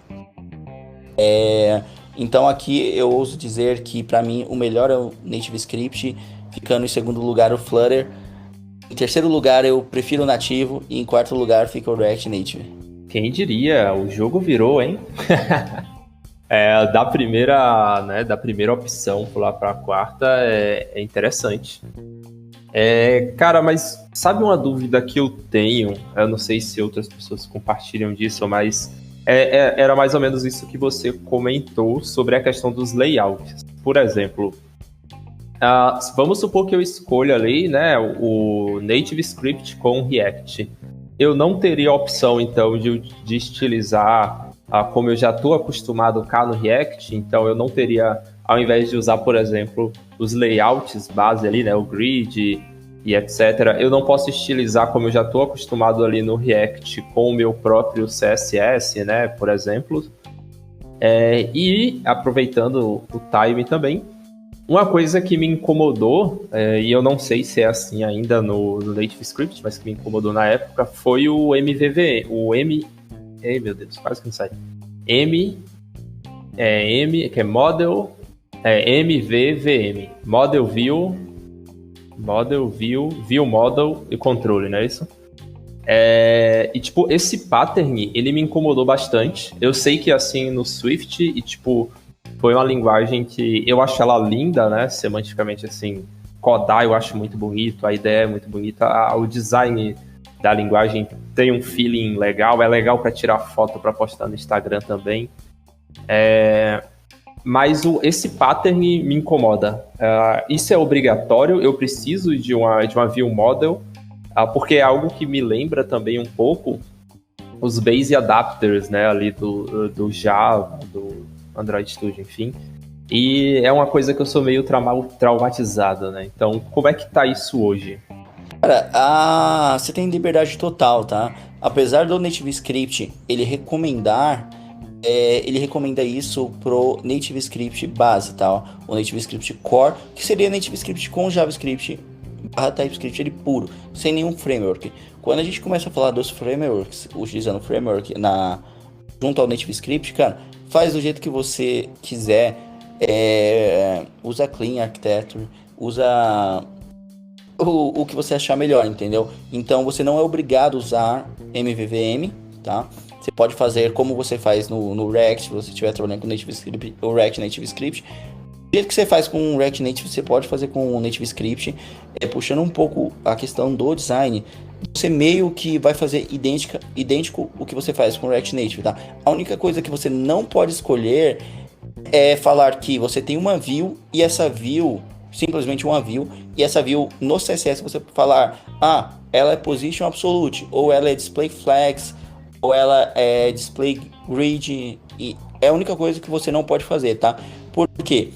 Então aqui eu ouso dizer que para mim o melhor é o Native Script, ficando em segundo lugar o Flutter. Em terceiro lugar eu prefiro o nativo e em quarto lugar fica o React Native. Quem diria, o jogo virou, hein? Da primeira opção pular para a quarta é interessante. Cara, mas sabe uma dúvida que eu tenho? Eu não sei se outras pessoas compartilham disso, mas era mais ou menos isso que você comentou sobre a questão dos layouts. Por exemplo, vamos supor que eu escolha ali, né, o Native Script com React. Eu não teria a opção, então, de estilizar como eu já estou acostumado cá no React, então eu não teria, ao invés de usar, por exemplo, os layouts base ali, né, o grid e etc., eu não posso estilizar como eu já estou acostumado ali no React com o meu próprio CSS, né, por exemplo. E aproveitando o time também, uma coisa que me incomodou, e eu não sei se é assim ainda no Native Script, mas que me incomodou na época, foi o MVVM, Ei, meu Deus, quase que não sai. Que é Model, MVVM, Model View, View Model e Controle, não é isso? E, tipo, esse pattern, ele me incomodou bastante. Eu sei que, assim, no Swift, e, tipo, foi uma linguagem que eu acho ela linda, né? Semanticamente, assim, codar eu acho muito bonito, a ideia é muito bonita, o design da linguagem tem um feeling legal, é legal para tirar foto para postar no Instagram também. Mas esse pattern me incomoda. Isso é obrigatório, eu preciso de uma view model, porque é algo que me lembra também um pouco os base adapters, né, ali do Java, do Android Studio, enfim. E é uma coisa que eu sou meio traumatizado, né? Então, como é que tá isso hoje? Cara, você tem liberdade total, tá? Apesar do Native Script ele recomenda isso pro Native Script base, tá? O Native Script Core, que seria Native Script com JavaScript /TypeScript ele puro, sem nenhum framework. Quando a gente começa a falar dos frameworks, utilizando framework junto ao Native Script, cara, faz do jeito que você quiser, usa Clean Architecture, usa o que você achar melhor, entendeu? Então você não é obrigado a usar MVVM, tá? Você pode fazer como você faz no React, se você estiver trabalhando com Native Script, o React Native Script. Do jeito que você faz com o React Native, você pode fazer com o Native Script, puxando um pouco a questão do design. Você meio que vai fazer idêntico o que você faz com o React Native, tá? A única coisa que você não pode escolher é falar que você tem uma view e essa view, simplesmente uma view, e essa view no CSS você falar, ela é position absolute, ou ela é display flags, ou ela é display grid, e é a única coisa que você não pode fazer, tá? Por quê?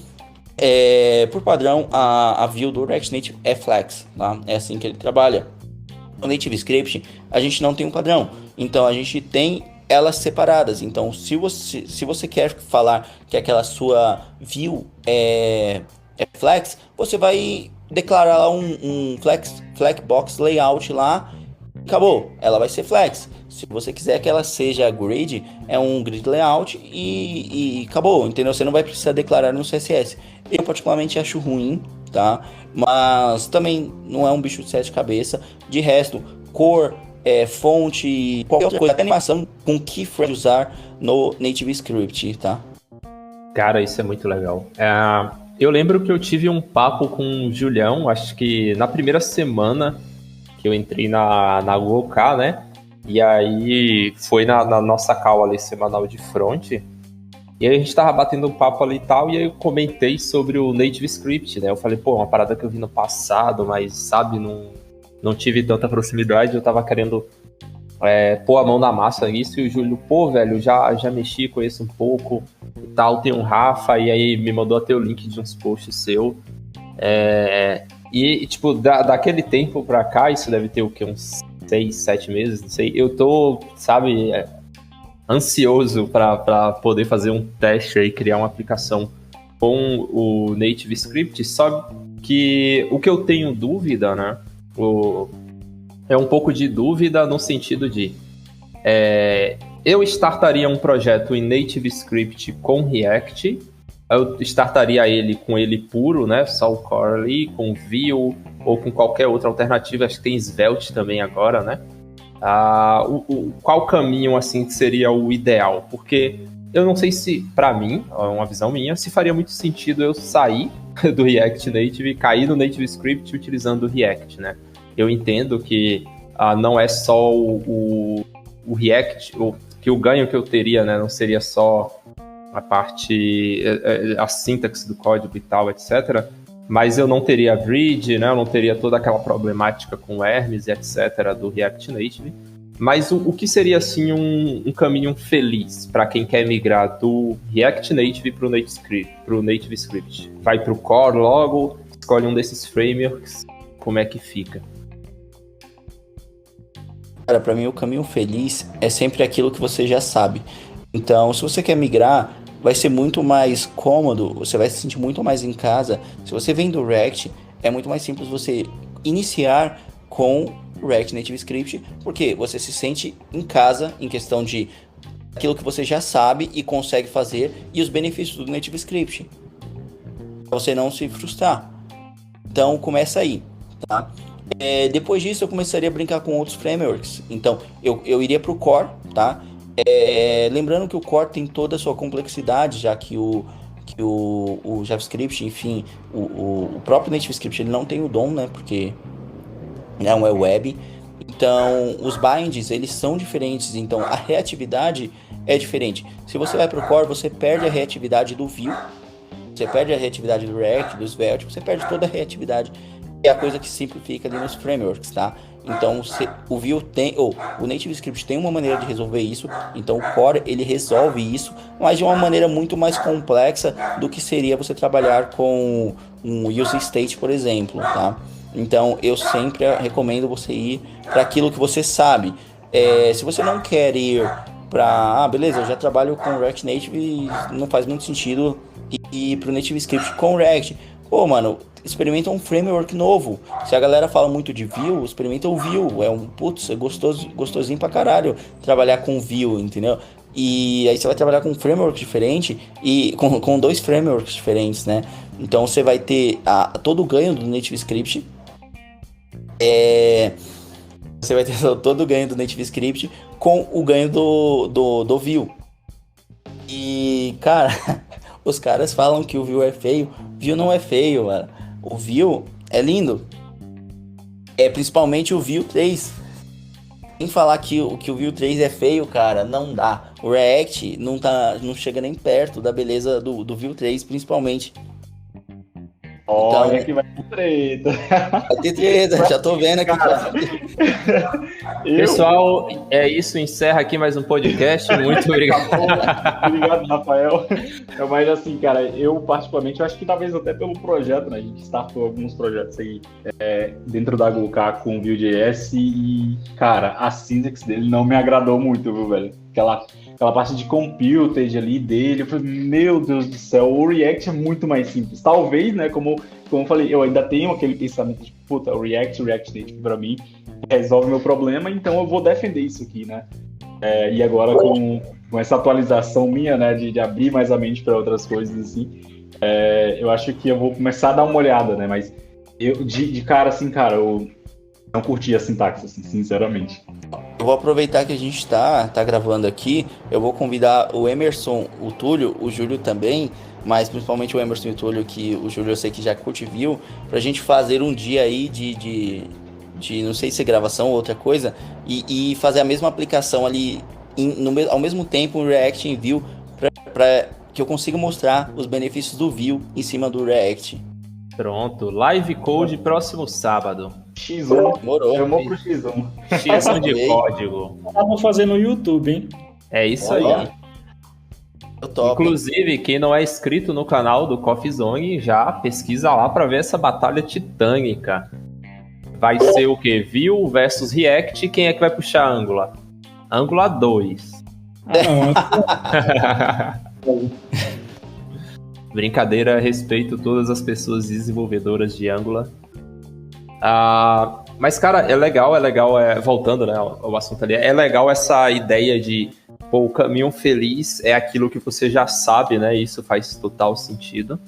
Por padrão, a view do React Native é flex, tá? É assim que ele trabalha. No Native Script, a gente não tem um padrão, então a gente tem elas separadas. Então, se você quer falar que aquela sua view é flex, você vai declarar lá um flexbox layout lá, acabou, ela vai ser flex. Se você quiser que ela seja grid, é um grid layout e acabou, entendeu? Você não vai precisar declarar no CSS. Eu particularmente acho ruim, tá? Mas também não é um bicho de sete cabeças. De resto, cor, fonte, qualquer outra coisa, até animação com keyframe usar no Native Script, tá? Cara, isso é muito legal. Eu lembro que eu tive um papo com o Julião, acho que na primeira semana que eu entrei na Google K, né? E aí foi na nossa call ali semanal de front. E aí a gente tava batendo um papo ali e tal, e aí eu comentei sobre o Native Script, né? Eu falei, pô, uma parada que eu vi no passado, mas, sabe, não tive tanta proximidade, eu tava querendo pôr a mão na massa nisso, e o Júlio, pô, velho, já mexi, conheço um pouco e tal, tem um Rafa, e aí me mandou até o link de uns posts seu. E, tipo, daquele tempo pra cá, isso deve ter o quê? Uns 6, 7 meses, não sei. Eu tô, sabe, ansioso pra poder fazer um teste aí, criar uma aplicação com o Native Script, só que o que eu tenho dúvida, né, é um pouco de dúvida no sentido de eu startaria um projeto em Native Script com React, eu startaria ele com ele puro, né, só o core ali, com Vue ou com qualquer outra alternativa, acho que tem Svelte também agora, né? Qual caminho, assim, que seria o ideal? Porque eu não sei se, para mim, é uma visão minha, se faria muito sentido eu sair do React Native e cair no Native Script utilizando o React, né? Eu entendo que não é só o React, que o ganho que eu teria, né, não seria só a parte, a sintaxe do código e tal, etc., mas eu não teria grid, né? Eu não teria toda aquela problemática com Hermes e etc. do React Native. Mas o que seria, assim, um caminho feliz para quem quer migrar do React Native para o Native Script? Vai para o Core logo, escolhe um desses frameworks, como é que fica? Cara, para mim o caminho feliz é sempre aquilo que você já sabe. Então, se você quer migrar, vai ser muito mais cômodo, você vai se sentir muito mais em casa. Se você vem do React, é muito mais simples você iniciar com React Native Script, porque você se sente em casa em questão de aquilo que você já sabe e consegue fazer e os benefícios do Native Script, pra você não se frustrar. Então começa aí, tá? Depois disso eu começaria a brincar com outros frameworks. Então eu iria para o Core, tá? Lembrando que o Core tem toda a sua complexidade, já que o JavaScript, enfim, o próprio Native Script, ele não tem o DOM, né? Porque não é web. Então, os bindings, eles são diferentes. Então, a reatividade é diferente. Se você vai para o Core, você perde a reatividade do Vue, você perde a reatividade do React, do Svelte, você perde toda a reatividade. É a coisa que simplifica ali nos frameworks, tá? Então, o Vue o Native Script tem uma maneira de resolver isso. Então, o Core, ele resolve isso, mas de uma maneira muito mais complexa do que seria você trabalhar com um use state, por exemplo, tá? Então, eu sempre recomendo você ir para aquilo que você sabe. Se você não quer ir para... beleza, eu já trabalho com React Native e não faz muito sentido ir para o Native Script com React. Pô, mano, experimenta um framework novo. Se a galera fala muito de Vue, experimenta o Vue. É gostosinho pra caralho trabalhar com Vue, entendeu? E aí você vai trabalhar com um framework diferente e com dois frameworks diferentes, né? Então você vai ter todo o ganho do Native Script. Você vai ter todo o ganho do Native Script com o ganho do Vue. E, cara, os caras falam que o Vue é feio. Vue não é feio, mano. O Vue é lindo. Principalmente o Vue 3. Sem falar que o Vue 3 é feio, cara, não dá. O React não chega nem perto da beleza do Vue 3, principalmente. Olha Então, que vai ter treta. vai ter treta, já tô vendo aqui. Pessoal, é isso. Encerra aqui mais um podcast. Muito obrigado. Obrigado, Rafael. Mas assim, cara, eu particularmente, eu acho que talvez até pelo projeto, né? A gente startou alguns projetos aí dentro da GoK com o Vue.js e, cara, a syntax dele não me agradou muito, viu, velho? Aquela parte de computed ali dele, eu falei, meu Deus do céu, o React é muito mais simples. Talvez, né, como eu falei, eu ainda tenho aquele pensamento de, puta, o React Native pra mim resolve meu problema, então eu vou defender isso aqui, né? E agora com essa atualização minha, né, de abrir mais a mente para outras coisas, assim, eu acho que eu vou começar a dar uma olhada, né? Mas eu, de cara, assim, cara, eu não curti a sintaxe, assim, sinceramente. Eu vou aproveitar que a gente tá gravando aqui, eu vou convidar o Emerson, o Túlio, o Júlio também, mas principalmente o Emerson e o Túlio, que o Júlio eu sei que já curte Vue, pra gente fazer um dia aí de não sei se é gravação ou outra coisa, e fazer a mesma aplicação ali ao mesmo tempo em React e em Vue, para que eu consiga mostrar os benefícios do Vue em cima do React. Pronto, live code próximo sábado. X1, Demorou. chamou pro X1. X1 de código. Vamos fazer no YouTube, hein? É isso Olha. aí. Eu topo. Inclusive, quem não é inscrito no canal do Coffee Zone, já pesquisa lá para ver essa batalha titânica. Vai ser o quê? Vue versus React. Quem é que vai puxar Angular? Angular 2. Brincadeira, respeito todas as pessoas desenvolvedoras de Angular. Mas, cara, é legal, voltando, né, ao assunto ali, é legal essa ideia de, pô, o caminho feliz é aquilo que você já sabe, né, isso faz total sentido.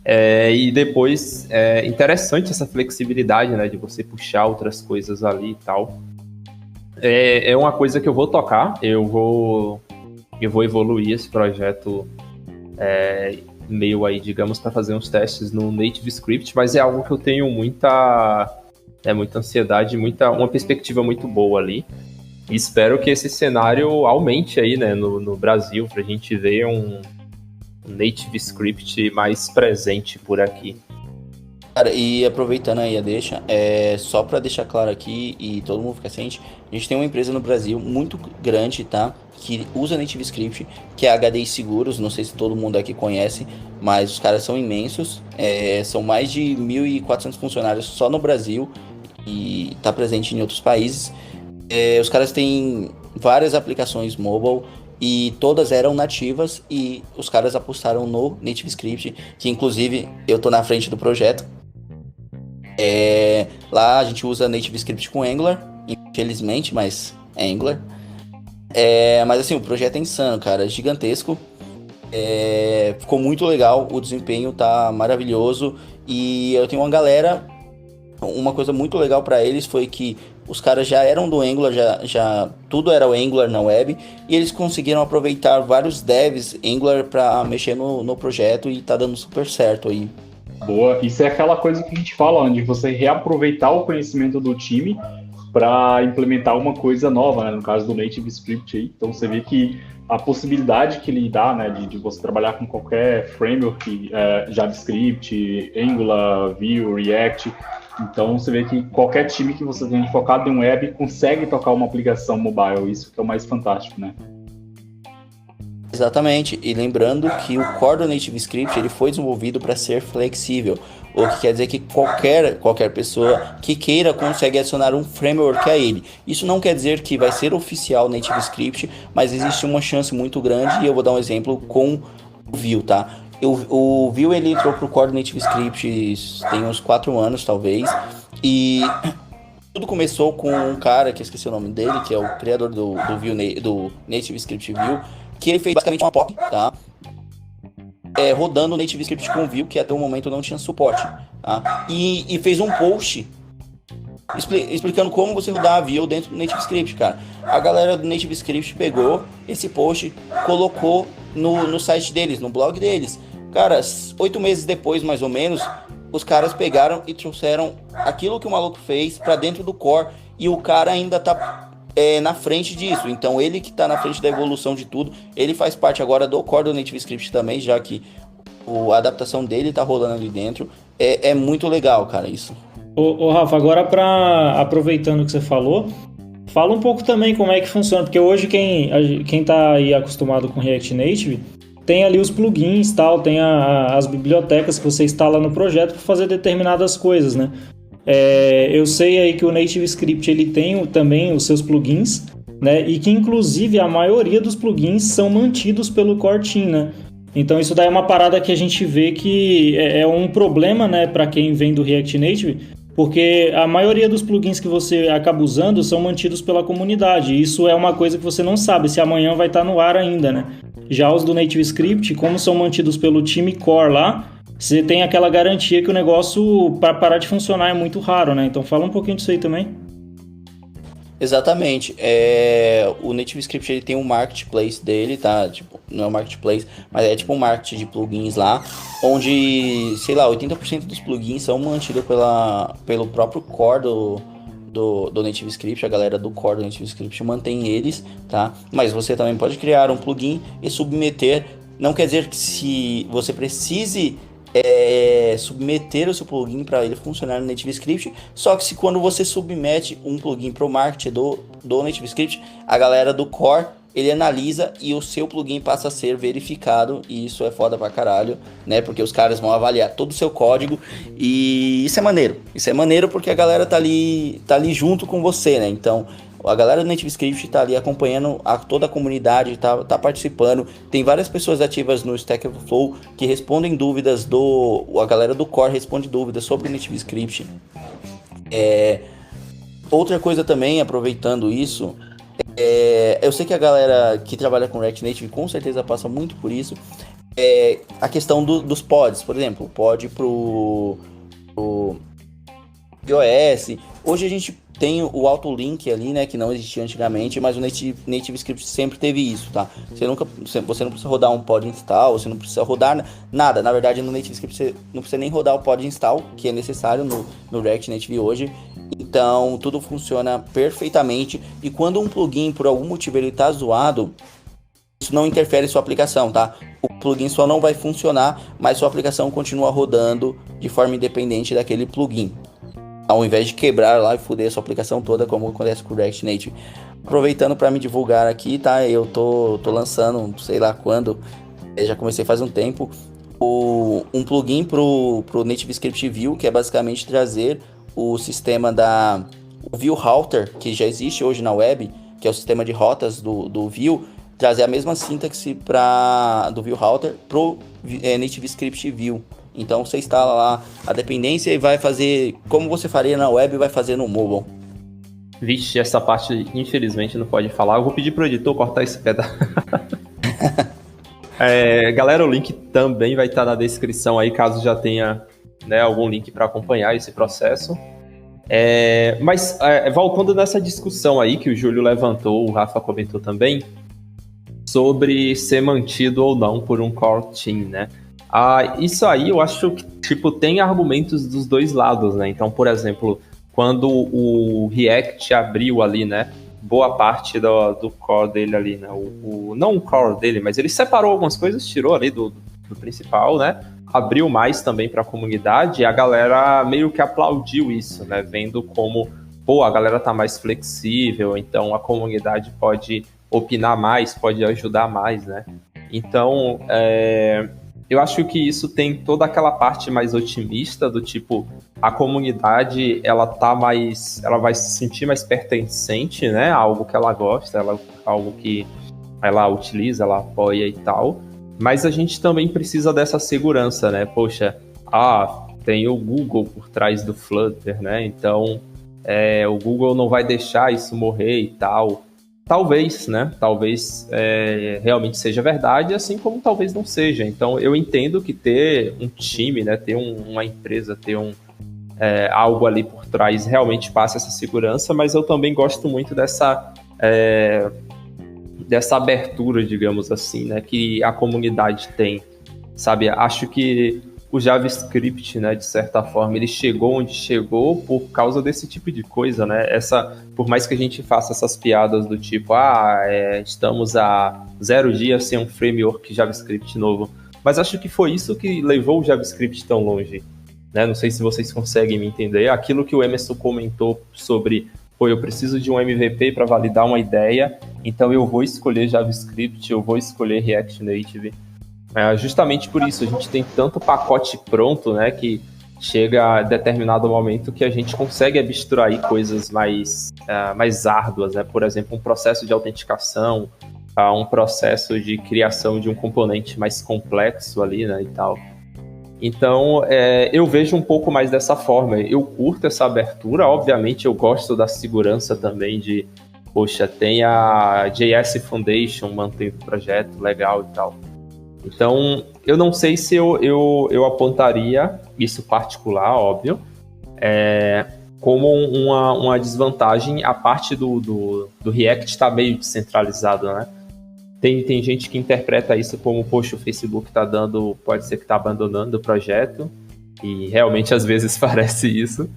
E depois, é interessante essa flexibilidade, né, de você puxar outras coisas ali e tal. É uma coisa que eu vou tocar, eu vou evoluir esse projeto meio aí, digamos, para fazer uns testes no Native Script, mas é algo que eu tenho muita ansiedade, uma perspectiva muito boa ali. E espero que esse cenário aumente aí, né, no Brasil, para a gente ver um Native Script mais presente por aqui. Cara, e aproveitando aí a deixa, só para deixar claro aqui e todo mundo ficar ciente, a gente tem uma empresa no Brasil muito grande, tá? Que usa Native Script, que é a HDI Seguros, não sei se todo mundo aqui conhece, mas os caras são imensos, são mais de 1.400 funcionários só no Brasil e tá presente em outros países. Os caras têm várias aplicações mobile e todas eram nativas e os caras apostaram no Native Script, que inclusive eu tô na frente do projeto. Lá a gente usa Native Script com Angular, infelizmente, mas é Angular. Mas assim, o projeto é insano, cara, é gigantesco. Ficou muito legal, o desempenho tá maravilhoso. E eu tenho uma galera, uma coisa muito legal para eles foi que os caras já eram do Angular, já tudo era o Angular na web, e eles conseguiram aproveitar vários devs Angular para mexer no projeto e tá dando super certo aí. Boa, isso é aquela coisa que a gente fala, de você reaproveitar o conhecimento do time para implementar uma coisa nova, né? No caso do Native Script aí. Então você vê que a possibilidade que ele dá, né, de você trabalhar com qualquer framework, JavaScript, Angular, Vue, React. Então você vê que qualquer time que você tenha focado em web consegue tocar uma aplicação mobile, isso que é o mais fantástico, né? Exatamente, e lembrando que o core do Native Script ele foi desenvolvido para ser flexível, o que quer dizer que qualquer pessoa que queira consegue adicionar um framework a ele. Isso não quer dizer que vai ser oficial Native Script, mas existe uma chance muito grande, e eu vou dar um exemplo com o Vue, tá? O Vue ele entrou pro core do Native Script tem uns 4 anos talvez, e tudo começou com um cara que eu esqueci o nome dele, que é o criador do Vue, do Native Script Vue, que ele fez basicamente uma POC, tá? Rodando o Native Script com Vue, que até o momento não tinha suporte, tá? E fez um post explicando como você rodar a Vue dentro do Native Script, cara. A galera do Native Script pegou esse post, colocou no site deles, no blog deles. Cara, 8 meses depois, mais ou menos, os caras pegaram e trouxeram aquilo que o maluco fez pra dentro do core, e o cara ainda tá na frente disso. Então ele que tá na frente da evolução de tudo, ele faz parte agora do core do Native Script também, já que a adaptação dele tá rolando ali dentro. é muito legal, cara, isso. Ô Rafa, agora aproveitando o que você falou, fala um pouco também como é que funciona, porque hoje quem tá aí acostumado com React Native tem ali os plugins, tal, tem as bibliotecas que você instala no projeto para fazer determinadas coisas, né? Eu sei aí que o Native Script ele tem também os seus plugins, né? E que inclusive a maioria dos plugins são mantidos pelo Core Team, né? Então isso daí é uma parada que a gente vê que é um problema, né, para quem vem do React Native, porque a maioria dos plugins que você acaba usando são mantidos pela comunidade. Isso é uma coisa que você não sabe se amanhã vai estar no ar ainda, né? Já os do Native Script, como são mantidos pelo time core lá, você tem aquela garantia que o negócio, para parar de funcionar, é muito raro, né? Então fala um pouquinho disso aí também. Exatamente. O Native Script ele tem um marketplace dele, tá? Tipo, não é um marketplace, mas é tipo um market de plugins lá, onde, sei lá, 80% dos plugins são mantidos pelo próprio core do Native Script. A galera do core do Native Script mantém eles, tá? Mas você também pode criar um plugin e submeter. Não quer dizer que se você precise submeter o seu plugin para ele funcionar no Native Script, só que se quando você submete um plugin para o market do Native Script, a galera do core ele analisa e o seu plugin passa a ser verificado, e isso é foda pra caralho, né? Porque os caras vão avaliar todo o seu código, e isso é maneiro. Isso é maneiro porque a galera tá ali junto com você, né? Então, a galera do Native Script tá ali acompanhando toda a comunidade, tá participando. Tem várias pessoas ativas no Stack Overflow que respondem dúvidas a galera do core responde dúvidas sobre o Native Script. Outra coisa também, aproveitando isso, eu sei que a galera que trabalha com React Native com certeza passa muito por isso. A questão dos pods, por exemplo, pod pro iOS. Hoje a gente tem o autolink ali, né, que não existia antigamente, mas o Native Script sempre teve isso, tá? Você não precisa rodar um pod install, você não precisa rodar nada. Na verdade, no Native Script você não precisa nem rodar o pod install, que é necessário no React Native hoje. Então, tudo funciona perfeitamente. E quando um plugin, por algum motivo, ele tá zoado, isso não interfere em sua aplicação, tá? O plugin só não vai funcionar, mas sua aplicação continua rodando de forma independente daquele plugin, ao invés de quebrar lá e foder a sua aplicação toda, como acontece com o React Native. Aproveitando para me divulgar aqui, tá? Eu tô lançando, sei lá quando, já comecei faz um tempo, um plugin pro Native Script View, que é basicamente trazer o sistema o View Router, que já existe hoje na web, que é o sistema de rotas do View, trazer a mesma sintaxe do View Router pro Native Script View. Então você instala lá a dependência e vai fazer como você faria na web e vai fazer no mobile. Vixe, essa parte infelizmente não pode falar. Eu vou pedir pro editor cortar esse pedaço. Galera, o link também vai estar na descrição aí, caso já tenha, né, algum link para acompanhar esse processo. Mas voltando nessa discussão aí que o Júlio levantou, o Rafa comentou também, sobre ser mantido ou não por um core team, né? Isso aí eu acho que tipo, tem argumentos dos dois lados, né? Então, por exemplo, quando o React abriu ali, né, boa parte do core dele ali, né? Não o core dele, mas ele separou algumas coisas, tirou ali do principal, né? Abriu mais também para a comunidade, e a galera meio que aplaudiu isso, né? Vendo como, a galera tá mais flexível, então a comunidade pode opinar mais, pode ajudar mais, né? Então, eu acho que isso tem toda aquela parte mais otimista do tipo, a comunidade, ela vai se sentir mais pertencente, né? A algo que ela gosta, algo que ela utiliza, ela apoia e tal. Mas a gente também precisa dessa segurança, né? Poxa, tem o Google por trás do Flutter, né? Então, o Google não vai deixar isso morrer e tal. Talvez, né? Talvez realmente seja verdade, assim como talvez não seja. Então, eu entendo que ter um time, né? Ter uma empresa, ter algo ali por trás realmente passa essa segurança, mas eu também gosto muito dessa abertura, digamos assim, né, que a comunidade tem, sabe? Acho que o JavaScript, né, de certa forma, ele chegou onde chegou por causa desse tipo de coisa, né? Por mais que a gente faça essas piadas do tipo, estamos há 0 dias sem um framework JavaScript novo, mas acho que foi isso que levou o JavaScript tão longe. né? Não sei se vocês conseguem me entender. Aquilo que o Emerson comentou sobre, pô, eu preciso de um MVP para validar uma ideia, então eu vou escolher JavaScript, eu vou escolher React Native. Justamente por isso, a gente tem tanto pacote pronto, né, que chega a determinado momento que a gente consegue abstrair coisas mais árduas, né? Por exemplo, um processo de autenticação, um processo de criação de um componente mais complexo ali, né, e tal. Então, eu vejo um pouo mais dessa forma. Eu curto essa abertura, obviamente eu gosto da segurança também de, poxa, tem a JS Foundation mantendo o projeto, legal e tal. Então, eu não sei se eu apontaria isso particular, óbvio, como uma desvantagem, a parte do React está meio descentralizado, né? Tem gente que interpreta isso como, poxa, o Facebook pode ser que está abandonando o projeto, e realmente às vezes parece isso,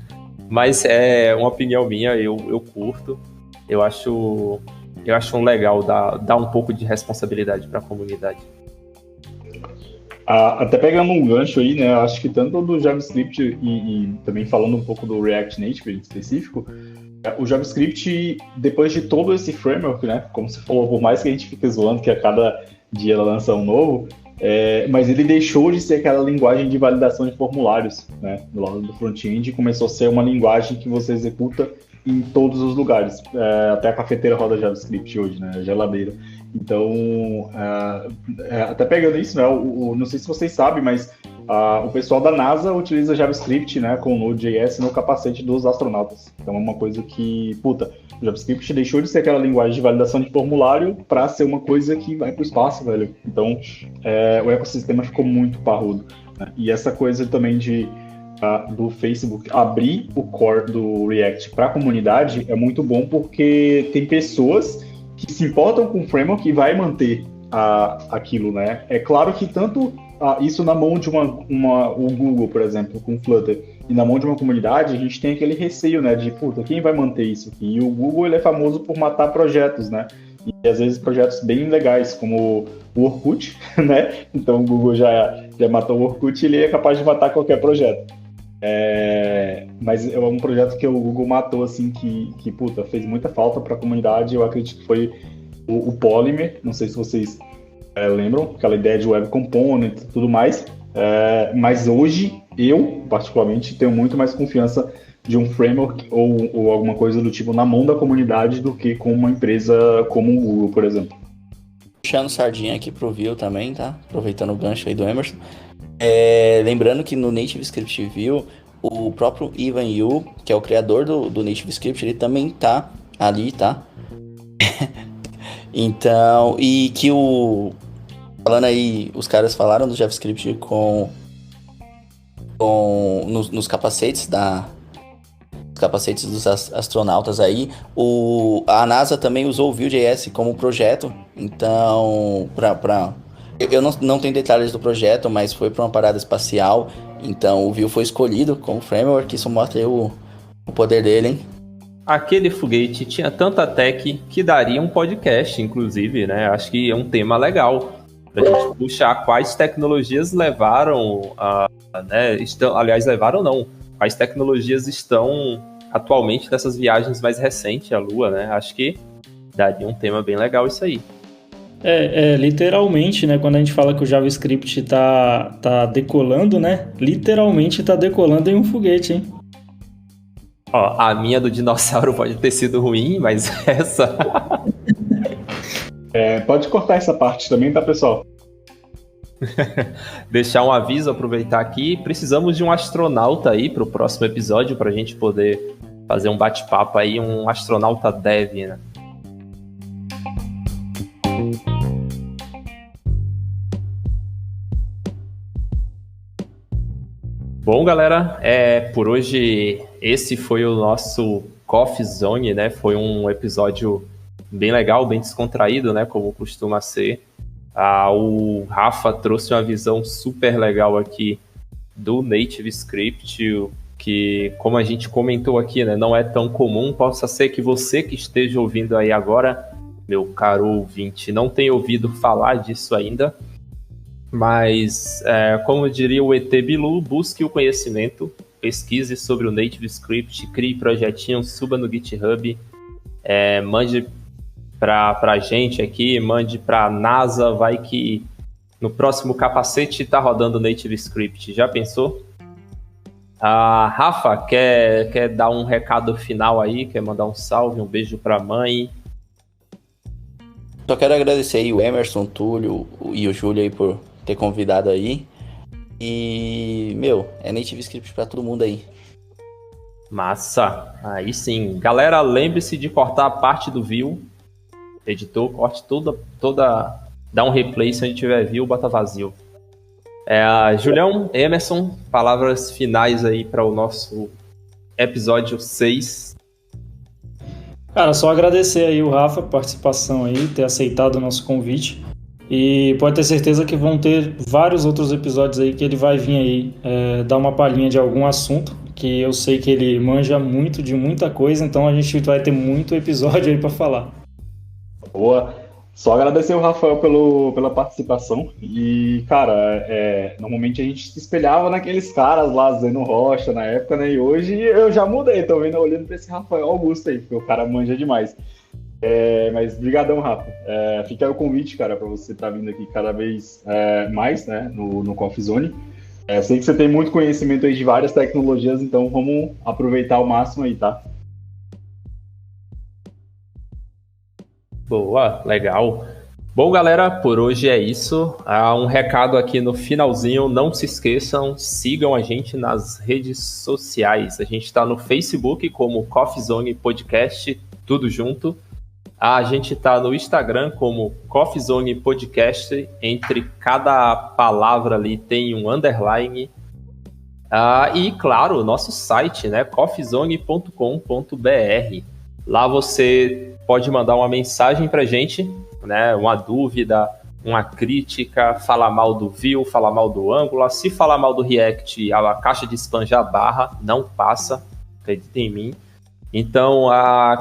mas é uma opinião minha, eu curto, eu acho legal dar um pouco de responsabilidade para a comunidade. Até pegando um gancho aí, né? Acho que tanto do JavaScript e também falando um pouco do React Native em específico, o JavaScript, depois de todo esse framework, né? Como você falou, por mais que a gente fique zoando que a cada dia ela lança um novo, mas ele deixou de ser aquela linguagem de validação de formulários, né? Do lado do front-end, começou a ser uma linguagem que você executa em todos os lugares. Até a cafeteira roda JavaScript hoje, né? A geladeira. Então, até pegando isso, né? Não sei se vocês sabem, mas o pessoal da NASA utiliza JavaScript, né, com o Node.js no capacete dos astronautas. Então é uma coisa que, o JavaScript deixou de ser aquela linguagem de validação de formulário para ser uma coisa que vai para o espaço, velho. Então, o ecossistema ficou muito parrudo, né? E essa coisa também do Facebook abrir o core do React para a comunidade é muito bom, porque tem pessoas que se importam com o framework e vai manter aquilo, né? É claro que tanto isso na mão de o Google, por exemplo, com o Flutter, e na mão de uma comunidade, a gente tem aquele receio, né? De, quem vai manter isso aqui? E o Google, ele é famoso por matar projetos, né? E às vezes projetos bem legais, como o Orkut, né? Então o Google já matou o Orkut, e ele é capaz de matar qualquer projeto. Mas é um projeto que o Google matou, assim, que fez muita falta para a comunidade. Eu acredito que foi o Polymer. Não sei se vocês lembram, aquela ideia de Web Component e tudo mais. Mas hoje, eu, particularmente, tenho muito mais confiança de um framework ou alguma coisa do tipo na mão da comunidade do que com uma empresa como o Google, por exemplo. Puxando sardinha aqui pro Vue também, tá? Aproveitando o gancho aí do Emerson. Lembrando que no Native Script Vue, o próprio Ivan Yu, que é o criador do Native Script, ele também tá ali, tá? Então, e que falando aí, os caras falaram do JavaScript nos capacetes capacetes dos astronautas aí. A NASA também usou o Vue.js como projeto, então eu não tenho detalhes do projeto, mas foi para uma parada espacial, então o Vue foi escolhido como framework. Isso mostra aí o poder dele, hein? Aquele foguete tinha tanta tech que daria um podcast, inclusive, né? Acho que é um tema legal pra gente puxar quais tecnologias levaram né? Levaram não. Quais tecnologias estão atualmente nessas viagens mais recentes à Lua, né? Acho que daria um tema bem legal isso aí. Literalmente, né? Quando a gente fala que o JavaScript tá decolando, né? Literalmente tá decolando em um foguete, hein? Ó, a minha do dinossauro pode ter sido ruim, mas essa... Pode cortar essa parte também, tá, pessoal? Deixar um aviso, aproveitar aqui. Precisamos de um astronauta aí pro próximo episódio, pra gente poder fazer um bate-papo aí, um astronauta dev, né? Bom, galera, por hoje esse foi o nosso Coffee Zone, né? Foi um episódio bem legal, bem descontraído, né? Como costuma ser. O Rafa trouxe uma visão super legal aqui do Native Script, que, como a gente comentou aqui, né? Não é tão comum. Possa ser que você que esteja ouvindo aí agora, meu caro ouvinte, não tenha ouvido falar disso ainda. Mas, como diria o ET Bilu, busque o conhecimento, pesquise sobre o Native Script, crie projetinhos, suba no GitHub, mande pra gente aqui, mande pra NASA, vai que no próximo capacete tá rodando Native Script. Já pensou? Rafa, quer dar um recado final aí? Quer mandar um salve, um beijo pra mãe? Só quero agradecer aí o Emerson, o Túlio e o Júlio aí por ter convidado aí. E, é Native Script pra todo mundo aí. Massa, aí sim. Galera, lembre-se de cortar a parte do view. Editor, corte toda. Dá um replay se a gente tiver view, bota vazio. Julião, Emerson, palavras finais aí para o nosso episódio 6. Cara, só agradecer aí o Rafa, a participação aí, ter aceitado o nosso convite. E pode ter certeza que vão ter vários outros episódios aí que ele vai vir aí dar uma palhinha de algum assunto, que eu sei que ele manja muito de muita coisa, então a gente vai ter muito episódio aí para falar. Boa. Só agradecer o Rafael pela participação. E, cara, normalmente a gente se espelhava naqueles caras lá, Zeno Rocha, na época, né? E hoje eu já mudei, tô olhando pra esse Rafael Augusto aí, porque o cara manja demais. Mas brigadão, Rafa. Fica aí o convite, cara, pra você estar vindo aqui cada vez mais, né, no Coffee Zone. Sei que você tem muito conhecimento aí de várias tecnologias, então vamos aproveitar ao máximo aí, tá? Boa, legal. Bom, galera, por hoje é isso. Um recado aqui no finalzinho, não se esqueçam, sigam a gente nas redes sociais. A gente está no Facebook como Coffee Zone Podcast, tudo junto. A gente está no Instagram como Coffee Zone Podcast, entre cada palavra ali tem um underline. E, claro, o nosso site, né, coffeezone.com.br. Lá você pode mandar uma mensagem para a gente, né, uma dúvida, uma crítica, falar mal do Vue, falar mal do Angular. Se falar mal do React, a caixa de spam já barra, não passa, acredita em mim. Então,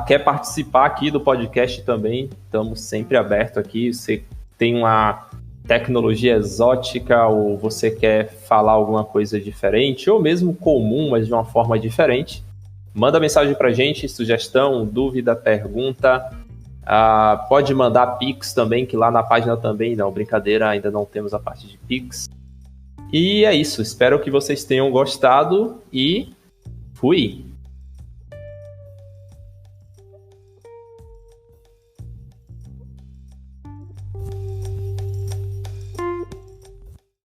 quer participar aqui do podcast também, estamos sempre abertos aqui. Você tem uma tecnologia exótica ou você quer falar alguma coisa diferente, ou mesmo comum, mas de uma forma diferente, manda mensagem pra gente, sugestão, dúvida, pergunta. Pode mandar Pix também, que lá na página também, não, brincadeira, ainda não temos a parte de Pix. E é isso, espero que vocês tenham gostado e fui!